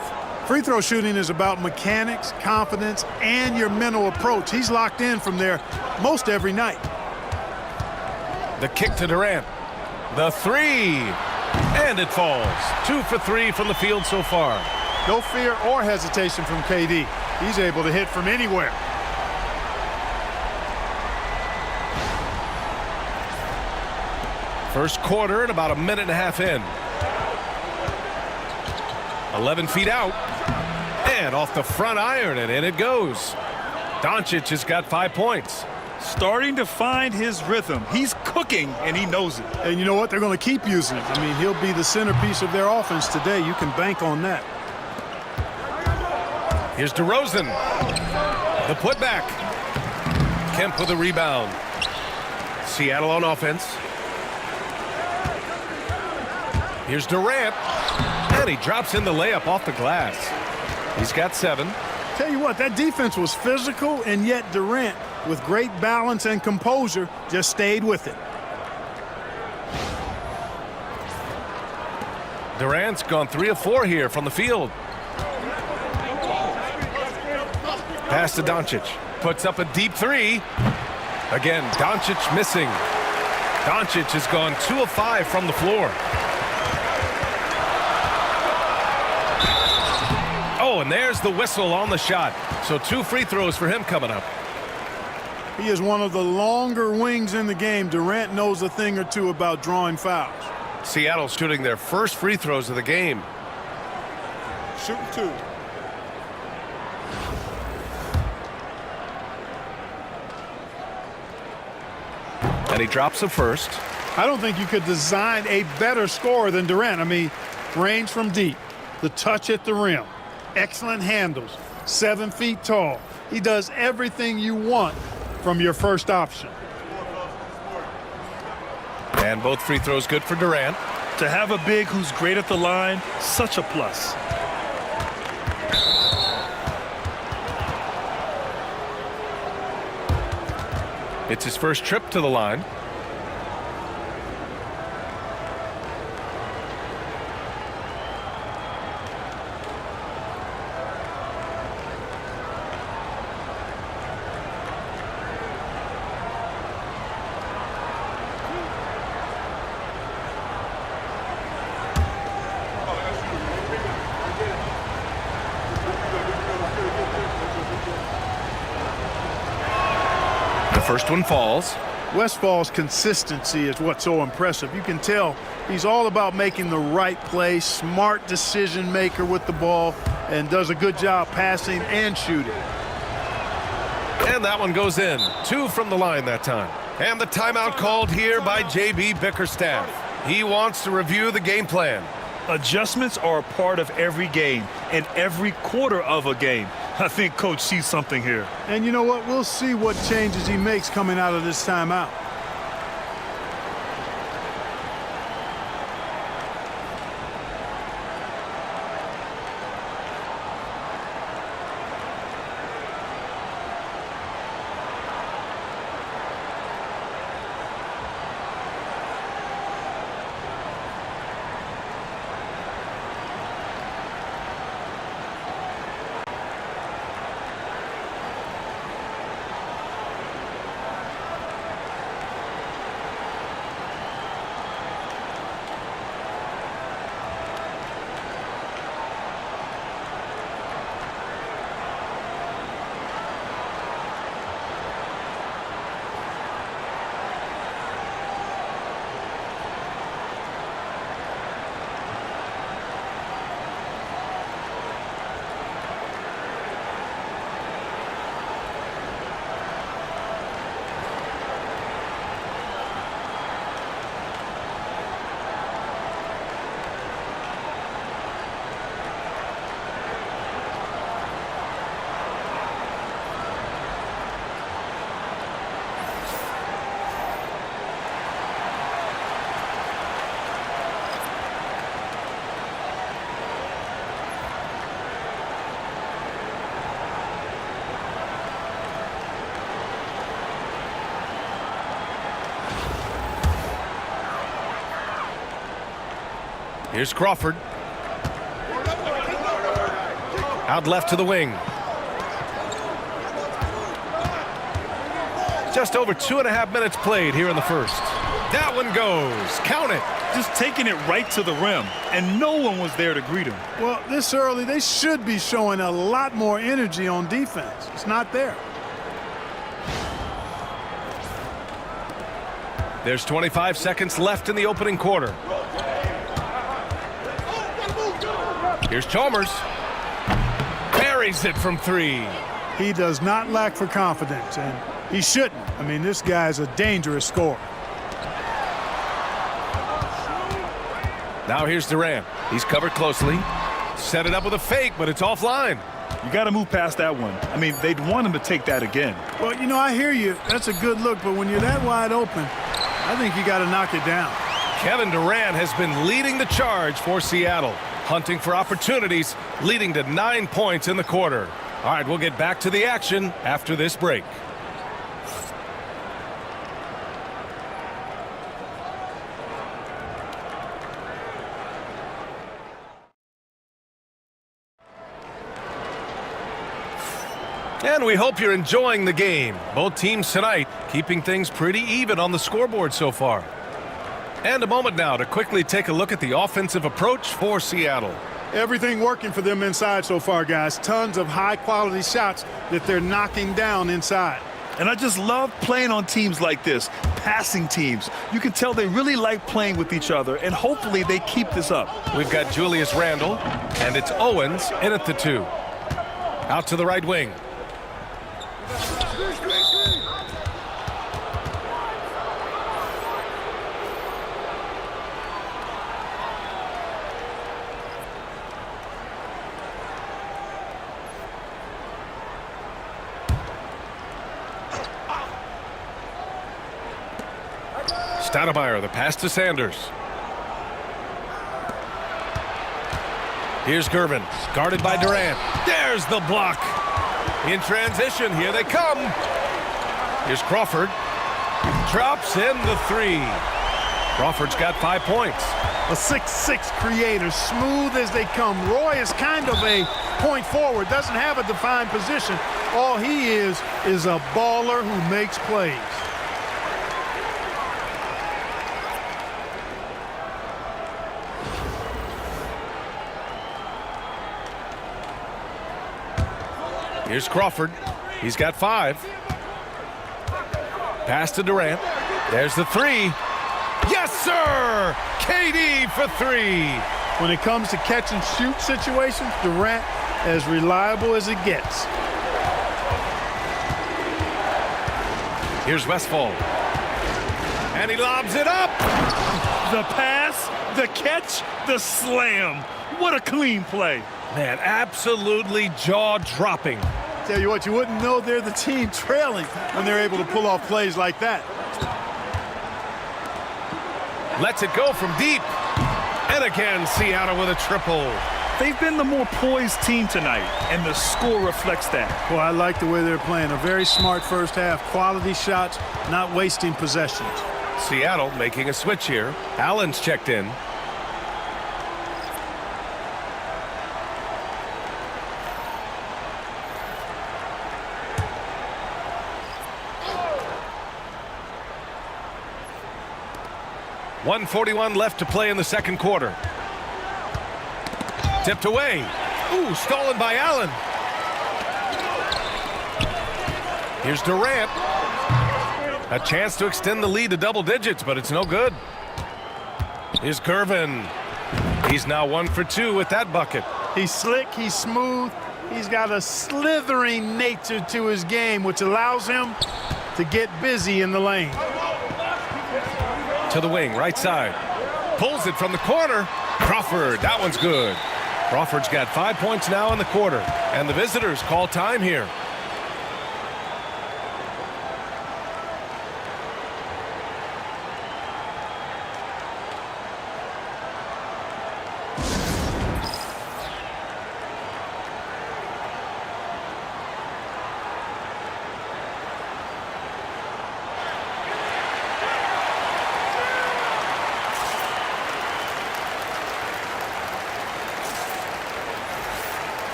Free throw shooting is about mechanics, confidence, and your mental approach. He's locked in from there most every night. The kick to Durant. The 3. And it falls. 2 for 3 from the field so far. No fear or hesitation from KD. He's able to hit from anywhere. First quarter and about a minute and a half in. 11 feet out. And off the front iron, and in it goes. Doncic has got 5 points. Starting to find his rhythm. He's cooking, and he knows it. And you know what? They're going to keep using it. I mean, he'll be the centerpiece of their offense today. You can bank on that. Here's DeRozan. The putback. Kemp with a rebound. Seattle on offense. Here's Durant. And he drops in the layup off the glass. He's got 7. Tell you what, that defense was physical, and yet Durant, with great balance and composure, just stayed with it. Durant's gone 3 of 4 here from the field. Pass to Doncic. Puts up a deep 3. Again, Doncic missing. Doncic has gone 2 of 5 from the floor. Oh, and there's the whistle on the shot. So 2 free throws for him coming up. He is one of the longer wings in the game. Durant knows a thing or two about drawing fouls. Seattle shooting their first free throws of the game. Shooting 2. And he drops the first. I don't think you could design a better scorer than Durant. I mean, range from deep, the touch at the rim, excellent handles, 7 feet tall. He does everything you want from your first option. And both free throws good for Durant. To have a big who's great at the line, such a plus. It's his first trip to the line. First one falls. Westfall's consistency is what's so impressive. You can tell he's all about making the right play, smart decision maker with the ball, and does a good job passing and shooting. And that one goes in. 2 from the line that time. And the timeout called here by J.B. Bickerstaff. He wants to review the game plan. Adjustments are a part of every game and every quarter of a game. I think Coach sees something here. And you know what? We'll see what changes he makes coming out of this timeout. Here's Crawford. Out left to the wing. Just over 2.5 minutes played here in the first. That one goes. Count it. Just taking it right to the rim, and no one was there to greet him. Well, this early, they should be showing a lot more energy on defense. It's not there. There's 25 seconds left in the opening quarter. Here's Chalmers. Buries it from 3. He does not lack for confidence, and he shouldn't. I mean, this guy's a dangerous scorer. Now here's Durant. He's covered closely. Set it up with a fake, but it's offline. You got to move past that one. I mean, they'd want him to take that again. Well, you know, I hear you. That's a good look, but when you're that wide open, I think you got to knock it down. Kevin Durant has been leading the charge for Seattle, hunting for opportunities, leading to 9 points in the quarter. All right, we'll get back to the action after this break. And we hope you're enjoying the game. Both teams tonight keeping things pretty even on the scoreboard so far. And a moment now to quickly take a look at the offensive approach for Seattle. Everything working for them inside so far, guys. Tons of high-quality shots that they're knocking down inside. And I just love playing on teams like this. passing teams. You can tell they really like playing with each other, and hopefully they keep this up. We've got Julius Randle, and it's Owens in at the 2. Out to the right wing. Stoudemire, the pass to Sanders. Here's Gervin, guarded by Durant. There's the block. In transition, here they come. Here's Crawford. Drops in the 3. Crawford's got 5 points. A 6'6" creator, smooth as they come. Roy is kind of a point forward, doesn't have a defined position. All he is a baller who makes plays. Here's Crawford. He's got 5. Pass to Durant. There's the 3. Yes, sir! KD for 3. When it comes to catch and shoot situations, Durant as reliable as it gets. Here's Westfall. And he lobs it up. The pass, the catch, the slam. What a clean play. Man, absolutely jaw-dropping. Tell you what, you wouldn't know they're the team trailing when they're able to pull off plays like that. Lets it go from deep. And again, Seattle with a triple. They've been the more poised team tonight, and the score reflects that. Well, I like the way they're playing. A very smart first half. Quality shots, not wasting possessions. Seattle making a switch here. Allen's checked in. .141 left to play in the second quarter. Tipped away. Ooh, stolen by Allen. Here's Durant. A chance to extend the lead to double digits, but it's no good. Here's Gervin. He's now 1 for 2 with that bucket. He's slick, he's smooth. He's got a slithering nature to his game, which allows him to get busy in the lane. To the wing, right side. Pulls it from the corner. Crawford, that one's good. Crawford's got 5 points now in the quarter. And the visitors call time here.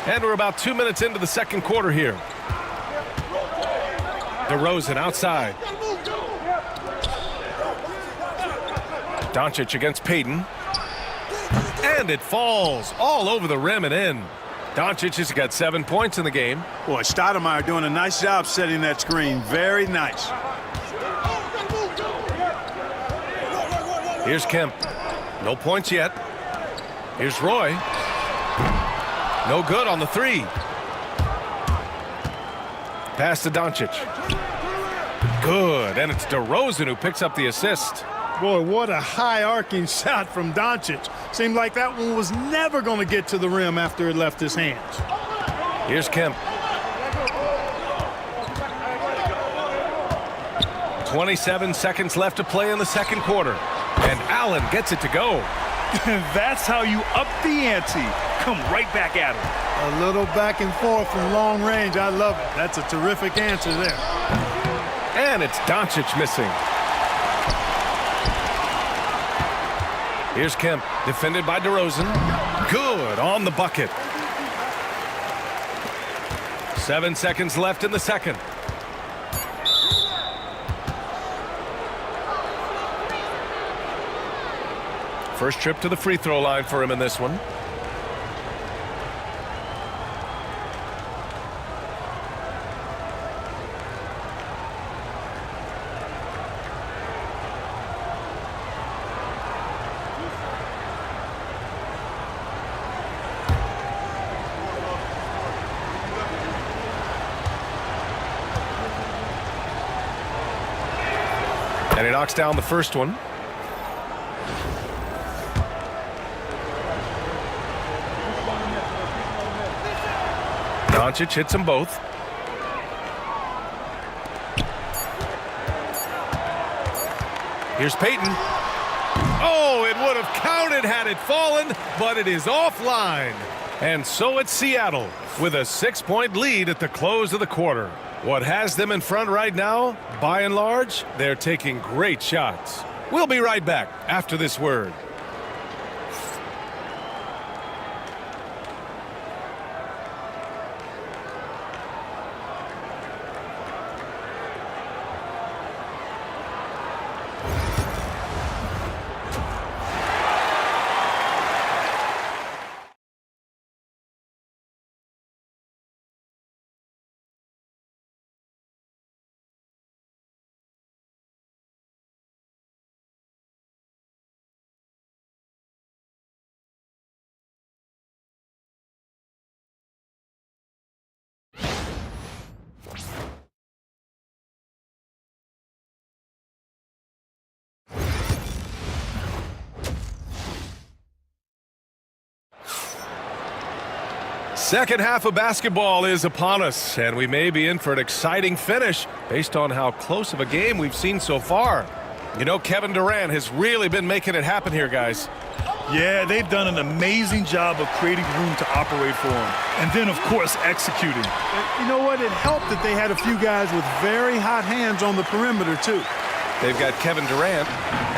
And we're about 2 minutes into the second quarter here. DeRozan outside. Doncic against Payton. And it falls all over the rim and in. Doncic has got 7 points in the game. Boy, Stoudemire doing a nice job setting that screen. Very nice. Here's Kemp. No points yet. Here's Roy. No good on the 3. Pass to Doncic. Good, and it's DeRozan who picks up the assist. Boy, what a high-arcing shot from Doncic. Seemed like that one was never going to get to the rim after it left his hands. Here's Kemp. 27 seconds left to play in the second quarter. And Allen gets it to go. That's how you up the ante. Come right back at him. A little back and forth from long range. I love it. That's a terrific answer there. And it's Doncic missing. Here's Kemp, defended by DeRozan. Good on the bucket. 7 seconds left in the second. First trip to the free throw line for him in this one. he knocks down the first one. Doncic hits them both. Here's Payton. Oh, it would have counted had it fallen, but it is offline. And so it's Seattle with a 6-point lead at the close of the quarter. What has them in front right now, by and large, they're taking great shots. We'll be right back after this word. Second half of basketball is upon us, and we may be in for an exciting finish based on how close of a game we've seen so far. You know, Kevin Durant has really been making it happen here, guys. Yeah, they've done an amazing job of creating room to operate for him. And then, of course, executing. You know what? It helped that they had a few guys with very hot hands on the perimeter, too. They've got Kevin Durant,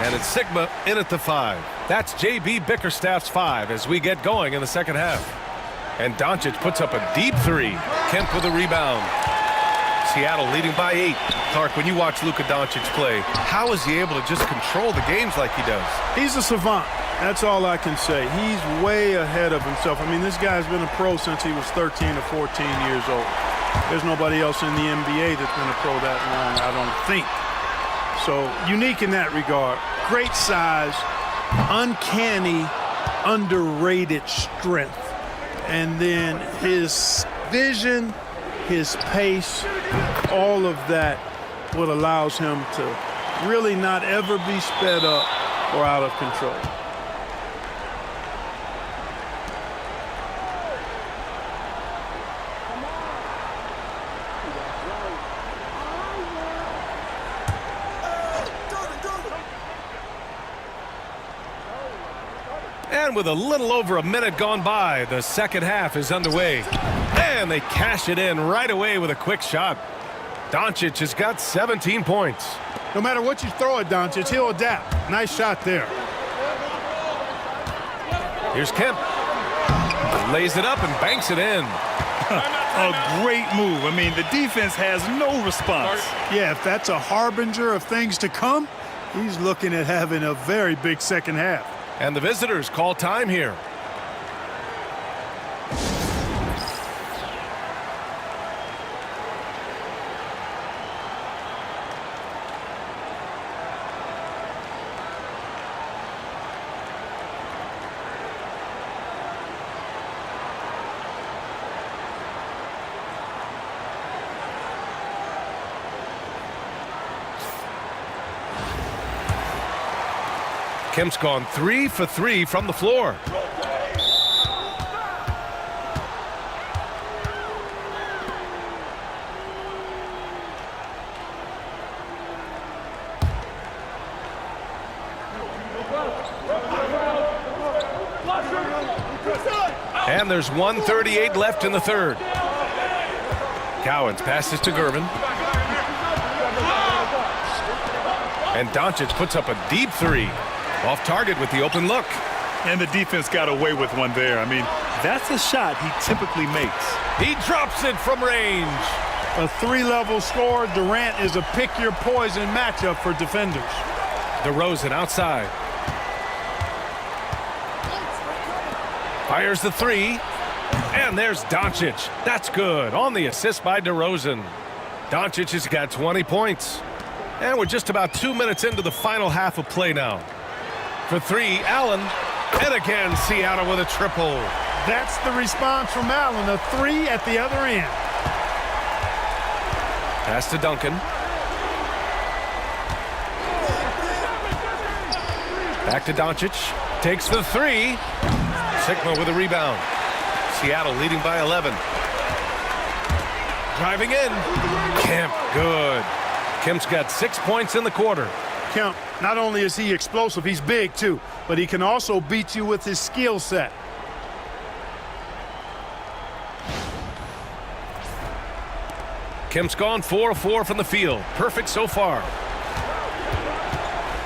and it's Sigma in at the 5. That's J.B. Bickerstaff's 5 as we get going in the second half. And Doncic puts up a deep 3. Kemp with a rebound. Seattle leading by 8. Clark, when you watch Luka Doncic play, how is he able to just control the games like he does? He's a savant. That's all I can say. He's way ahead of himself. I mean, this guy's been a pro since he was 13 or 14 years old. There's nobody else in the NBA that's been a pro that long, I don't think. So, unique in that regard. Great size, uncanny, underrated strength. And then his vision, his pace, all of that what allows him to really not ever be sped up or out of control. And with a little over a minute gone by, the second half is underway. And they cash it in right away with a quick shot. Doncic has got 17 points. No matter what you throw at Doncic, he'll adapt. Nice shot there. Here's Kemp. Lays it up and banks it in. A great move. I mean, the defense has no response. Yeah, if that's a harbinger of things to come, he's looking at having a very big second half. And the visitors call time here. Kemp's gone 3 for 3 from the floor. And there's 1:38 left in the third. Cowens passes to Gervin. And Doncic puts up a deep 3. Off target with the open look. And the defense got away with one there. I mean, that's a shot he typically makes. He drops it from range. A 3-level score. Durant is a pick-your-poison matchup for defenders. DeRozan outside. Fires the 3. And there's Doncic. That's good. On the assist by DeRozan. Doncic has got 20 points. And we're just about 2 minutes into the final half of play now. For 3, Allen. And again, Seattle with a triple. That's the response from Allen. A 3 at the other end. Pass to Duncan. Back to Doncic. Takes the three. Sigma with a rebound. Seattle leading by 11. Driving in. Kemp, good. Kemp's got 6 points in the quarter. Kemp, not only is he explosive, he's big too, but he can also beat you with his skill set. Kemp's gone 4 of 4 from the field. Perfect so far.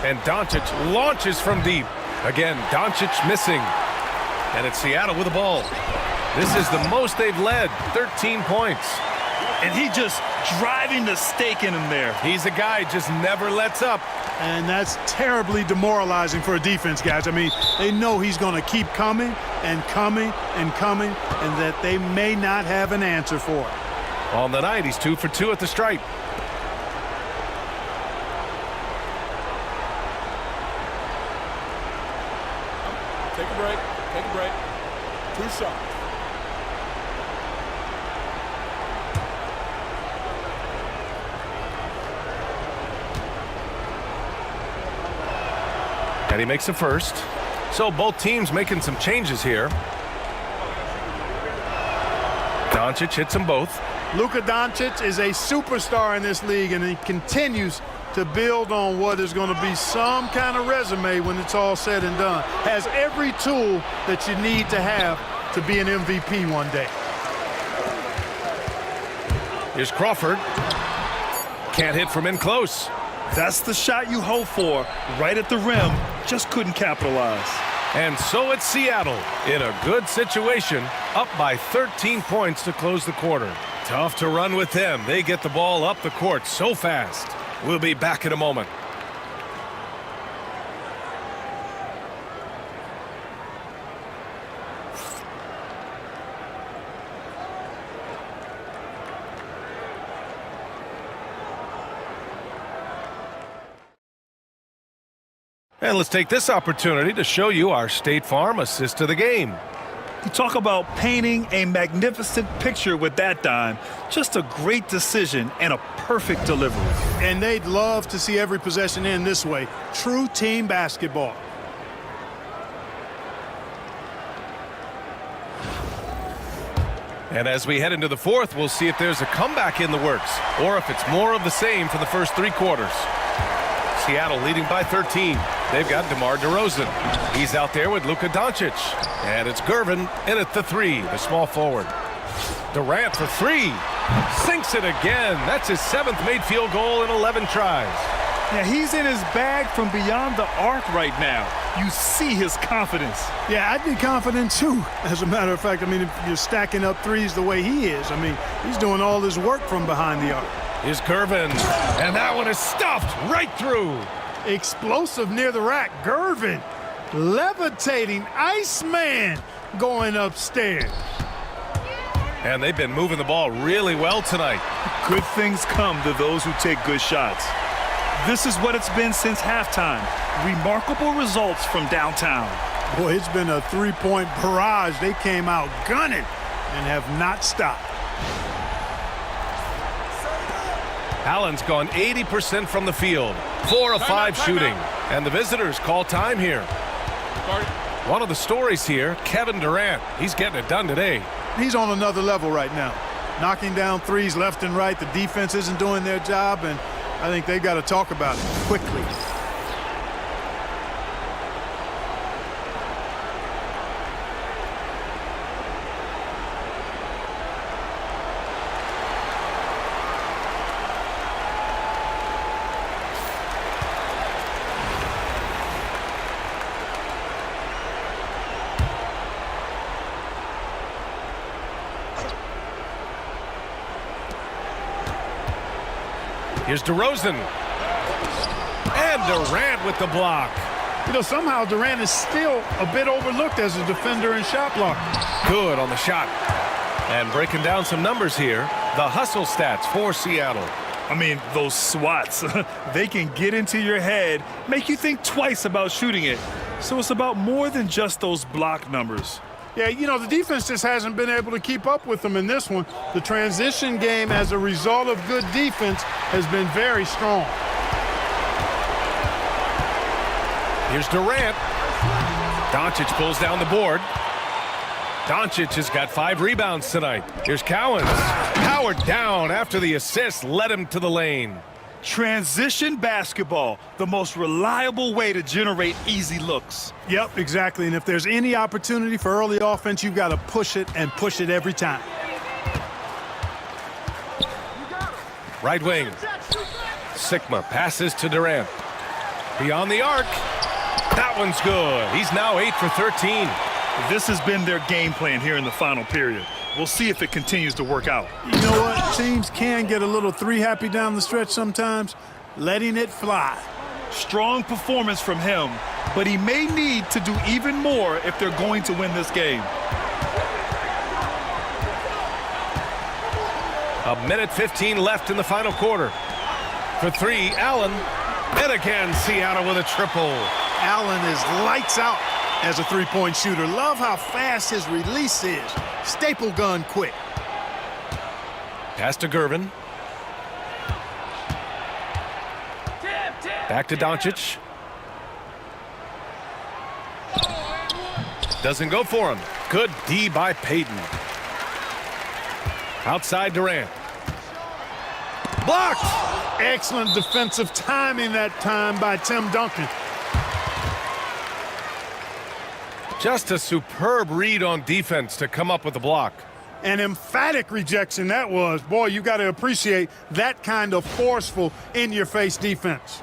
And Doncic launches from deep. Again, Doncic missing. And it's Seattle with the ball. This is the most they've led, 13 points. And he just driving the stake in him there. He's a guy just never lets up. And that's terribly demoralizing for a defense, guys. I mean, they know he's going to keep coming and coming and coming, and that they may not have an answer for it. On the night, he's 2 for 2 at the stripe. Take a break. Take a break. 2 shots. And he makes the first. So both teams making some changes here. Doncic hits them both. Luka Doncic is a superstar in this league, and he continues to build on what is going to be some kind of resume when it's all said and done. Has every tool that you need to have to be an MVP one day. Here's Crawford. Can't hit from in close. That's the shot you hope for, right at the rim. Just couldn't capitalize. And so it's Seattle in a good situation, up by 13 points to close the quarter. Tough to run with them. They get the ball up the court so fast. We'll be back in a moment. And let's take this opportunity to show you our State Farm assist to the game. You talk about painting a magnificent picture with that dime. Just a great decision and a perfect delivery. And they'd love to see every possession end this way. True team basketball. And as we head into the fourth, we'll see if there's a comeback in the works or if it's more of the same for the first 3 quarters. Seattle leading by 13. They've got DeMar DeRozan. He's out there with Luka Doncic. And it's Gervin in at the 3, the small forward. Durant for 3. Sinks it again. That's his 7th made field goal in 11 tries. Yeah, he's in his bag from beyond the arc right now. You see his confidence. Yeah, I'd be confident too. As a matter of fact, I mean, if you're stacking up threes the way he is, I mean, he's doing all this work from behind the arc. Here's Gervin. And that one is stuffed right through. Explosive near the rack. Gervin levitating. Iceman going upstairs. And they've been moving the ball really well tonight. Good things come to those who take good shots. This is what it's been since halftime. Remarkable results from downtown. Boy, it's been a 3-point barrage. They came out gunning and have not stopped. Allen's gone 80% from the field. 4 of 5 shooting. And the visitors call time here. One of the stories here, Kevin Durant. He's getting it done today. He's on another level right now. Knocking down threes left and right. The defense isn't doing their job, and I think they've got to talk about it quickly. Here's DeRozan. And Durant with the block. You know, somehow Durant is still a bit overlooked as a defender and shot blocker. Good on the shot. And breaking down some numbers here, the hustle stats for Seattle. I mean, those swats, they can get into your head, make you think twice about shooting it. So it's about more than just those block numbers. Yeah, you know, the defense just hasn't been able to keep up with them in this one. The transition game, as a result of good defense, has been very strong. Here's Durant. Doncic pulls down the board. Doncic has got 5 rebounds tonight. Here's Cowens. Powered down after the assist led him to the lane. Transition basketball, the most reliable way to generate easy looks. Yep, exactly. And if there's any opportunity for early offense, you've got to push it and push it every time. Right wing. Sigma passes to Durant. Beyond the arc. That one's good. He's now 8 for 13. This has been their game plan here in the final period. We'll see if it continues to work out. You know what? Teams can get a little three-happy down the stretch sometimes, letting it fly. Strong performance from him, but he may need to do even more if they're going to win this game. A minute 15 left in the final quarter. For 3, Allen. And again, Seattle with a triple. Allen is lights out as a three-point shooter. Love how fast his release is. Staple gun quick. Pass to Gervin. Back to Doncic. Doesn't go for him. Good D by Payton. Outside Durant. Blocked! Excellent defensive timing that time by Tim Duncan. Just a superb read on defense to come up with the block. An emphatic rejection that was. Boy, you got to appreciate that kind of forceful in-your-face defense.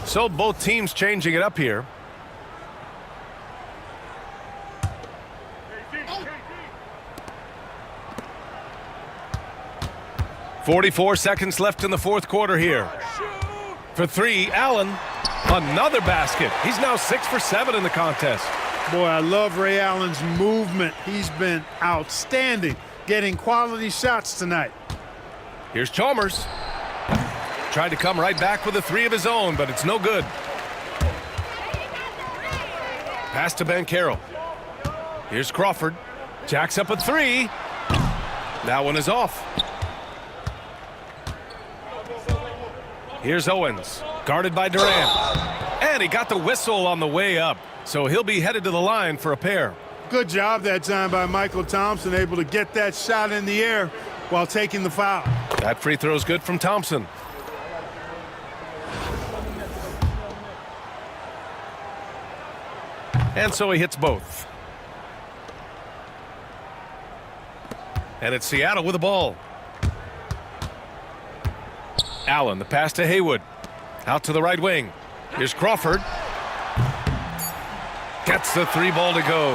So both teams changing it up here. .44 seconds left in the fourth quarter here. For 3, Allen. Another basket. He's now 6 for 7 in the contest. Boy, I love Ray Allen's movement. He's been outstanding, getting quality shots tonight. Here's Chalmers. Tried to come right back with a 3 of his own, but it's no good. Pass to Banchero. Here's Crawford. Jacks up a 3. That one is off. Here's Owens, guarded by Durant. And he got the whistle on the way up, so he'll be headed to the line for a pair. Good job that time by Michael Thompson, able to get that shot in the air while taking the foul. That free throw is good from Thompson. And so he hits both. And it's Seattle with the ball. Allen, the pass to Haywood. Out to the right wing. Here's Crawford. Gets the 3 ball to go.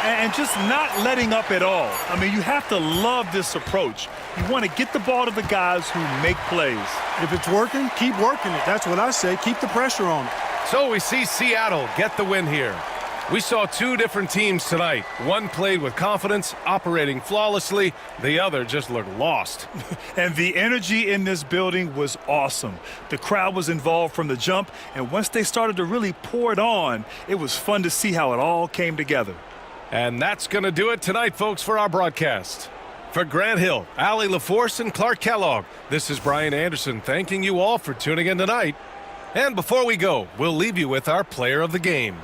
And just not letting up at all. I mean, you have to love this approach. You want to get the ball to the guys who make plays. If it's working, keep working it. That's what I say. Keep the pressure on it. So we see Seattle get the win here. We saw 2 different teams tonight. One played with confidence, operating flawlessly. The other just looked lost. And the energy in this building was awesome. The crowd was involved from the jump, and once they started to really pour it on, it was fun to see how it all came together. And that's going to do it tonight, folks, for our broadcast. For Grant Hill, Allie LaForce, and Clark Kellogg, this is Brian Anderson thanking you all for tuning in tonight. And before we go, we'll leave you with our player of the game.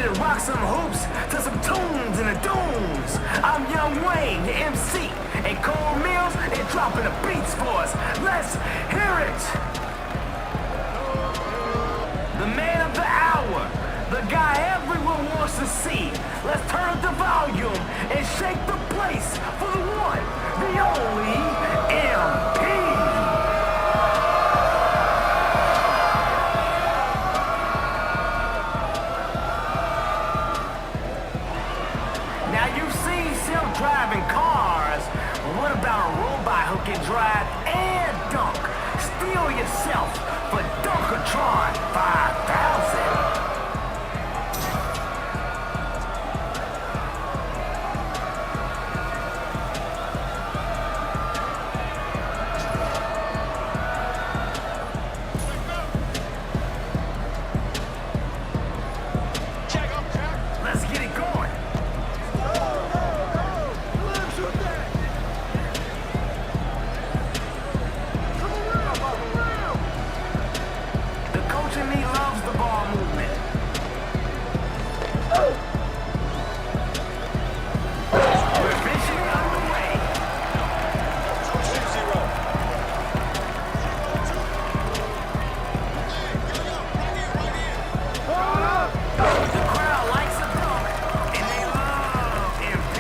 ready to rock some hoops to some tunes and the dunes. I'm Young Wayne, the MC, and Cole Mills is dropping the beats for us. Let's hear it. The man of the hour, the guy everyone wants to see. Let's turn up the volume and shake the place for the one, the only MP. Now you've seen self-driving cars. What about a robot who can drive and dunk? Steal yourself for Dunkatron 5000. Let's get it going. The coach in me loves the ball movement. We're officially underway. The crowd likes a dunk, and they love MP.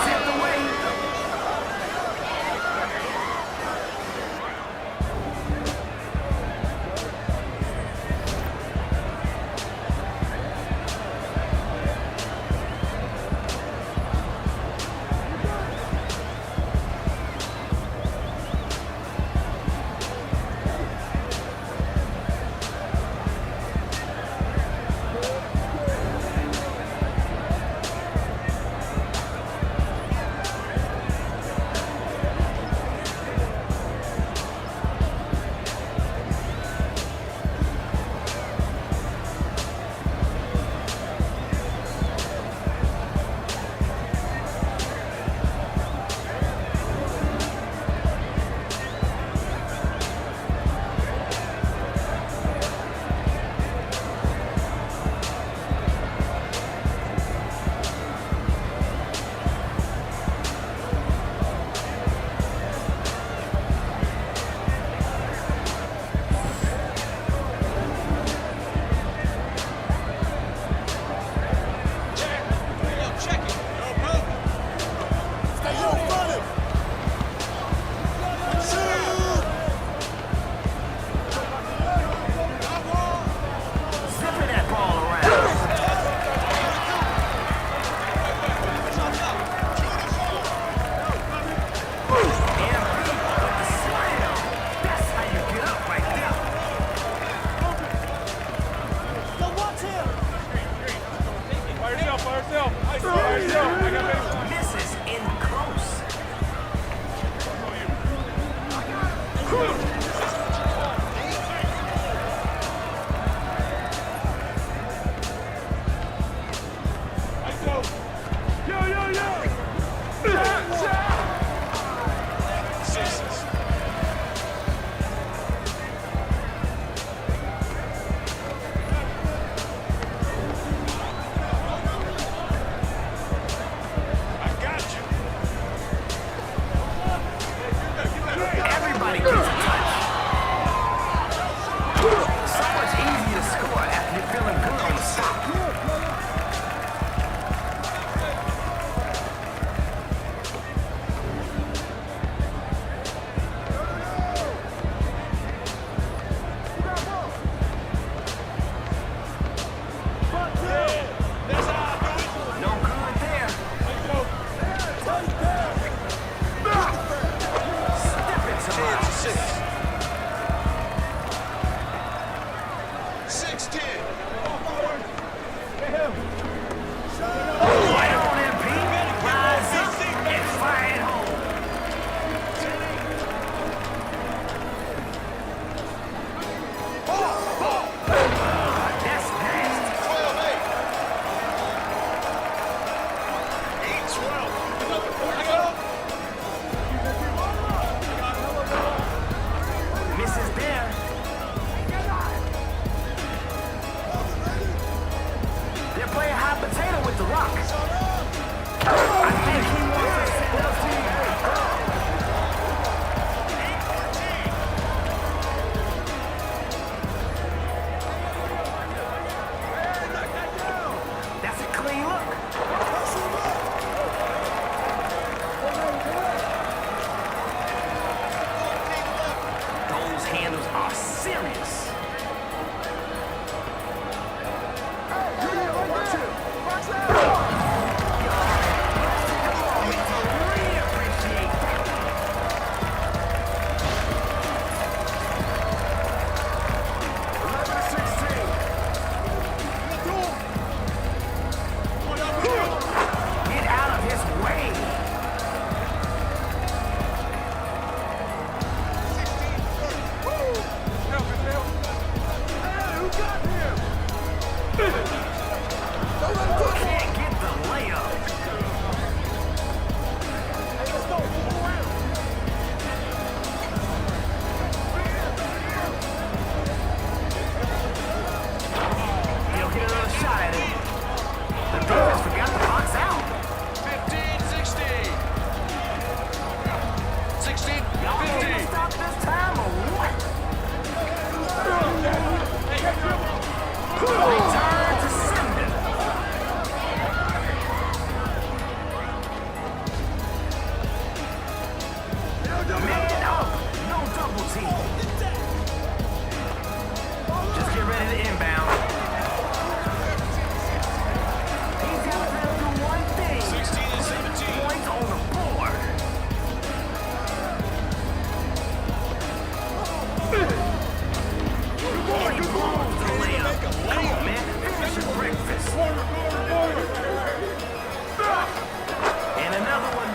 Set the way. Zipping that ball around. MP with the slam. That's how you get up right there. Misses in close. Everybody gets a touch. So much easier to score after you're feeling good on the stop. No good there. Step into my 6'10". Right on, MP. Rise up and fire it home. That's nasty. 12-8. 8-12. serious. Get out of his way. Can't get the layup. He'll get another shot at it. The defense forgot to box out. 15, 16. 16, Y'all gonna 15. stop this time or what? Return to sender. Man up, no double team. Just get ready to inbound. He's got to do one thing. 16 and 17. Points on the board. He blows the layup. Come on, man. Finish your breakfast. And another one.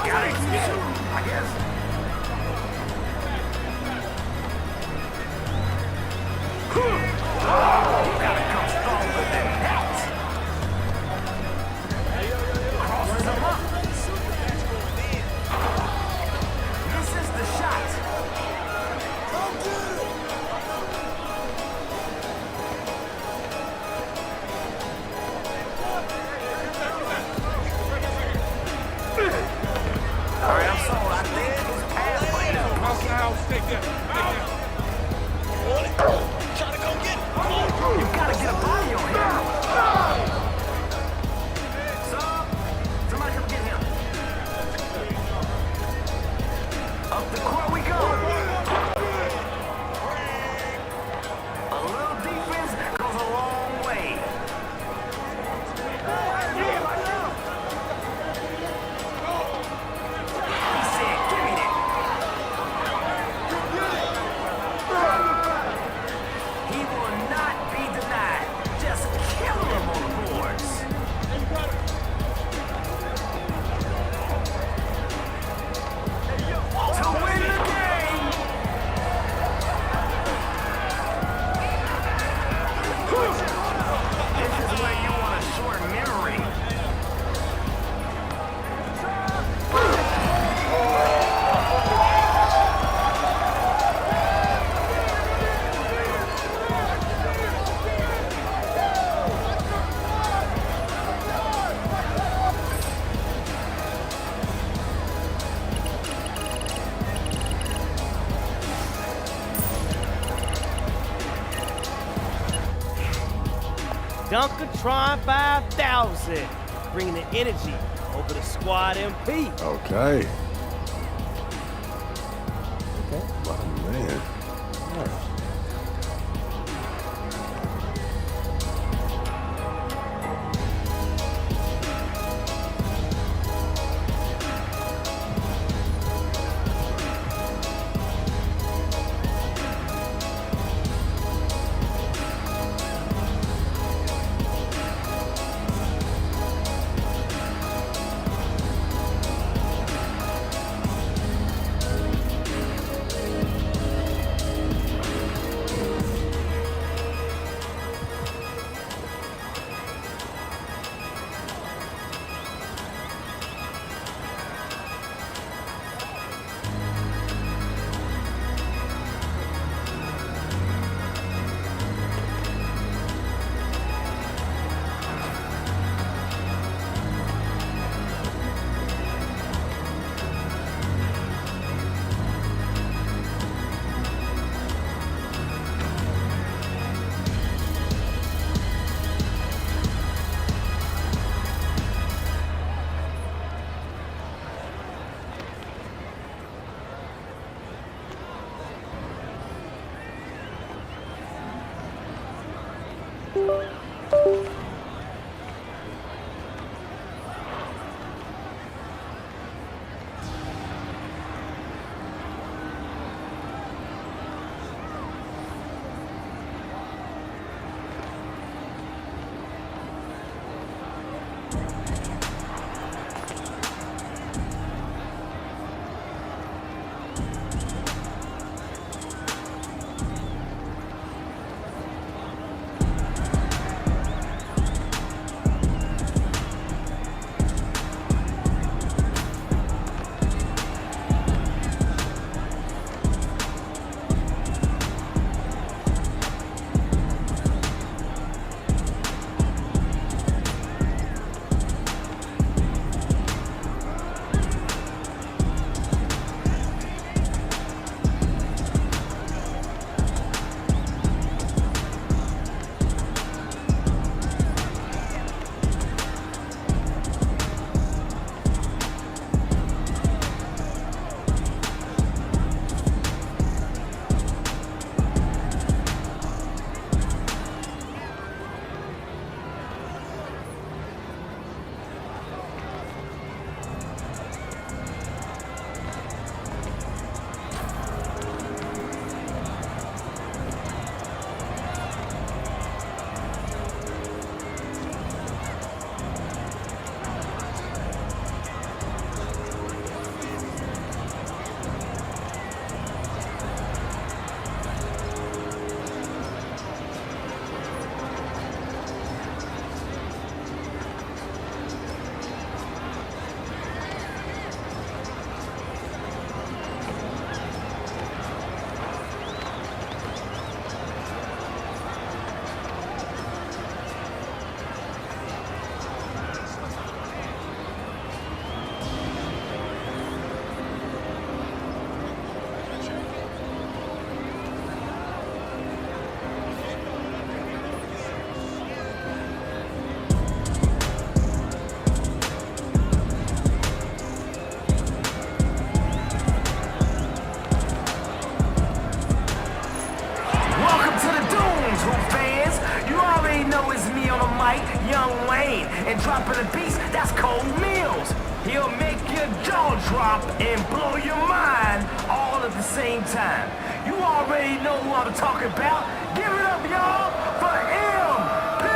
Got it. I guess. Gotta come stronger than that. Crosses him up. Misses the shot. All right, I'm sold. I think his pass play is you gotta get a body on him. Sub, somebody come get him. Up the court we go. A little defense goes a long way. He said, give me that. He will not be denied. Just kill him on the boards. To win the game. This is where you want a short memory. Dunkatron 5000, bringing the energy over the squad MP. Okay. My man. All right. And dropping a beast, that's cold meals. He'll make your jaw drop and blow your mind all at the same time. You already know who I'm talking about. Give it up, y'all, for MP!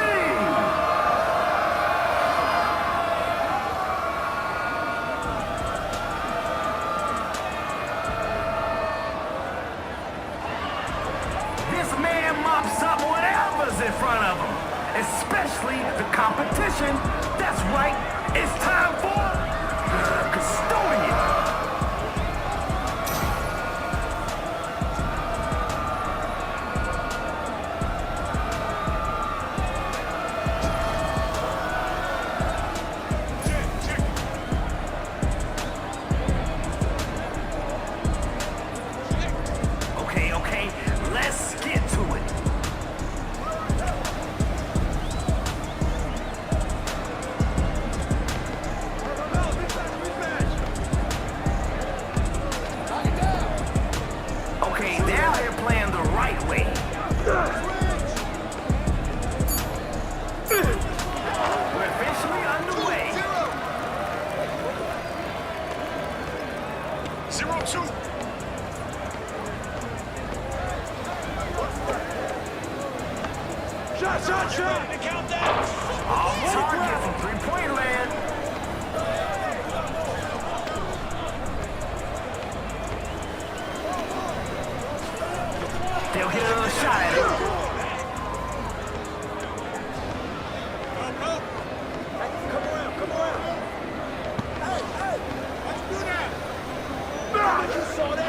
This man mops up whatever's in front of him. Especially the competition. That's right, it's time for custodian. Okay, let's get to it. Shot! Count that! Off target from three-point land. They'll get another shot at it. Come around. Hey, let's do that. You saw that.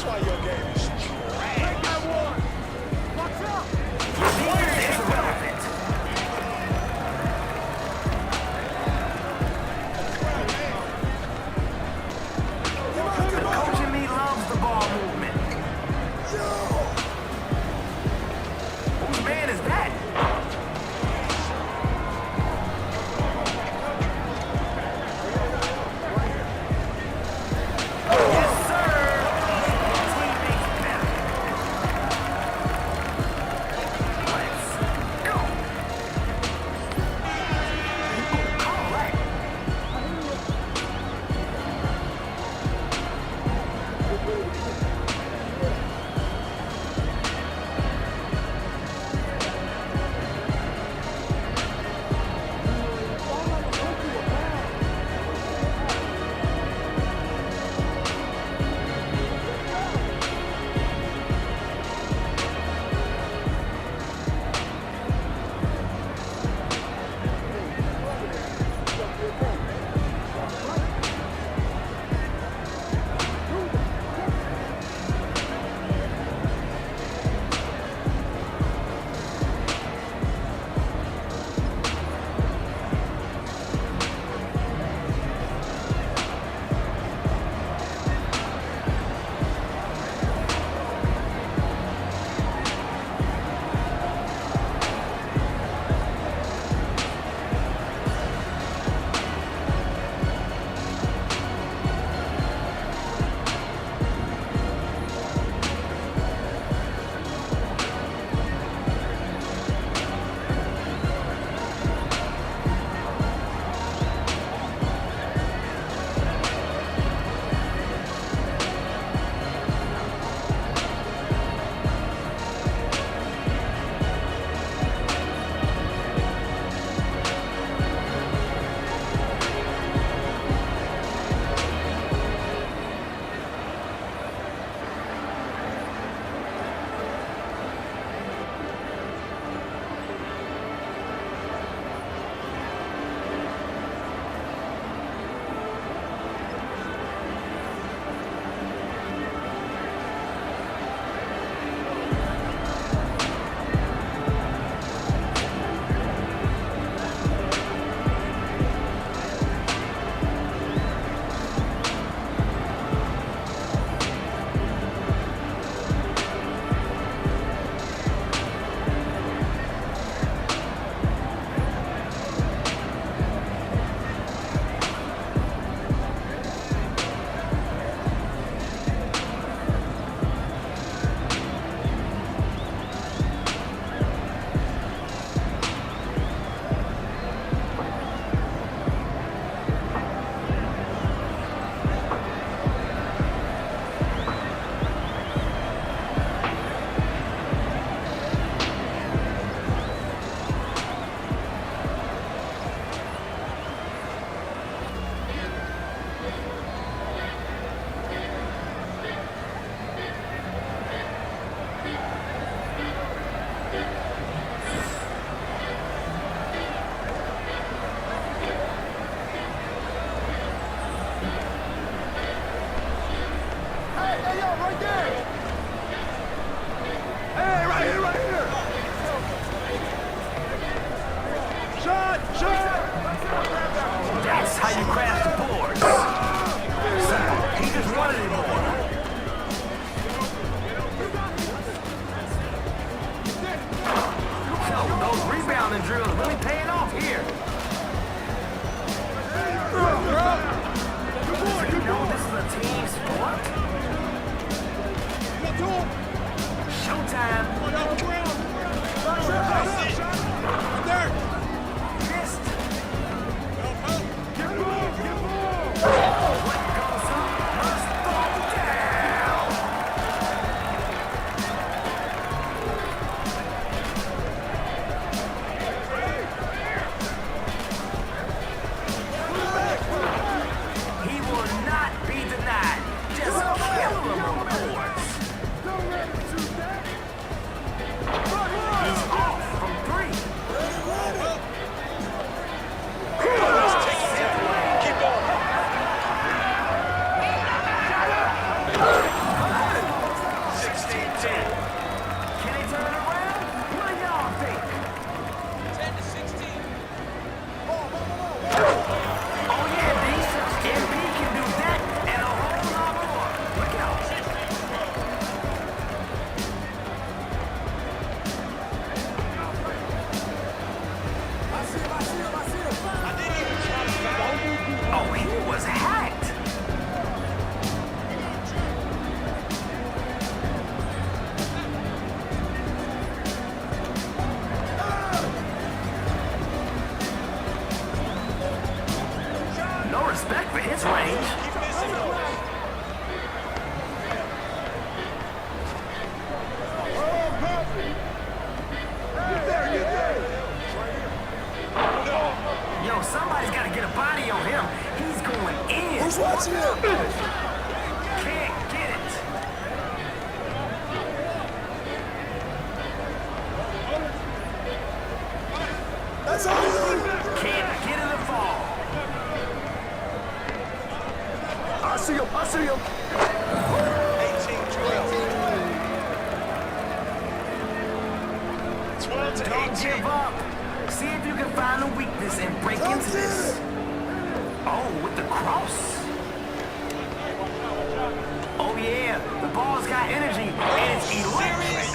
why your game is trash. Take that one. Watch out. It's irrelevant. The coach in me loves the ball movement. Whose man is that? Yes, sir. Teammates better. Let's go. All right. That's how you crash the boards. Simple. He just wanted it more. So those rebounding drills really paying off here. You know this is a team sport. Showtime. Missed. Yo, somebody's got to get a body on him. He's going in. Who's watching him? Can't get it. That's all you. Can't get it to fall. I see him. I see him. 18-12. 12 to 18. Don't give up. See if you can find a weakness and break into this. Oh, with the cross. Oh, yeah. The ball's got energy, and it's electric.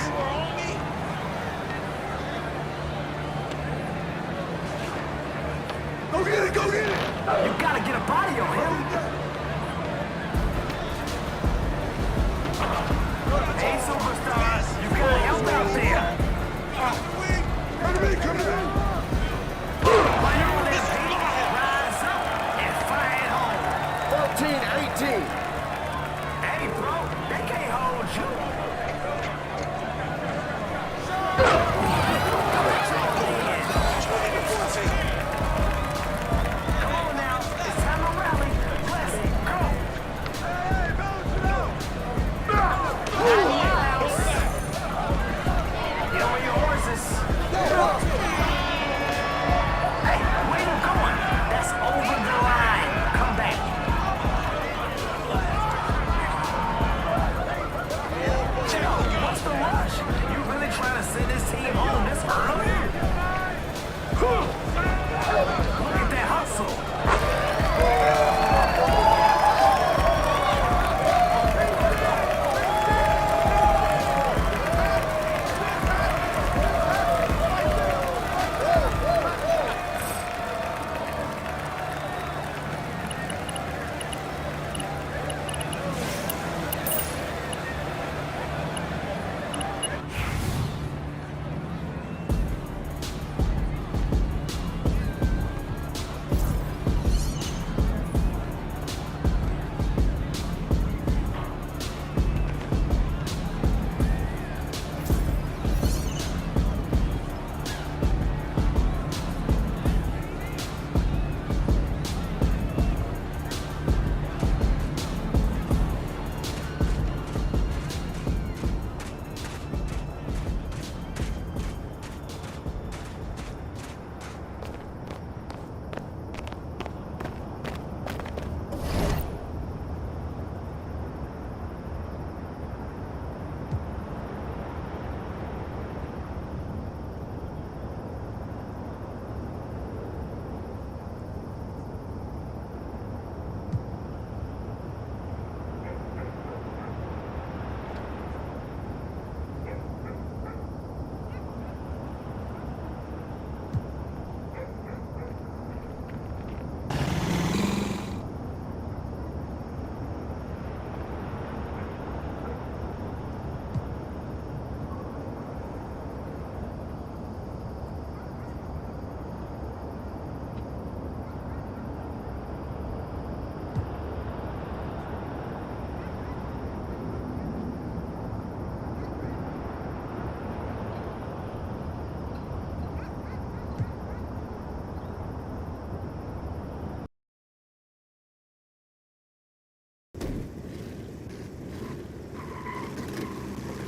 Go get it. Go get it. You got to get a body on him. Hey, superstars, you got to help out there. Come to me. Come to me. Rise up and fire it home. 13-18. Hey, bro, they can't hold you.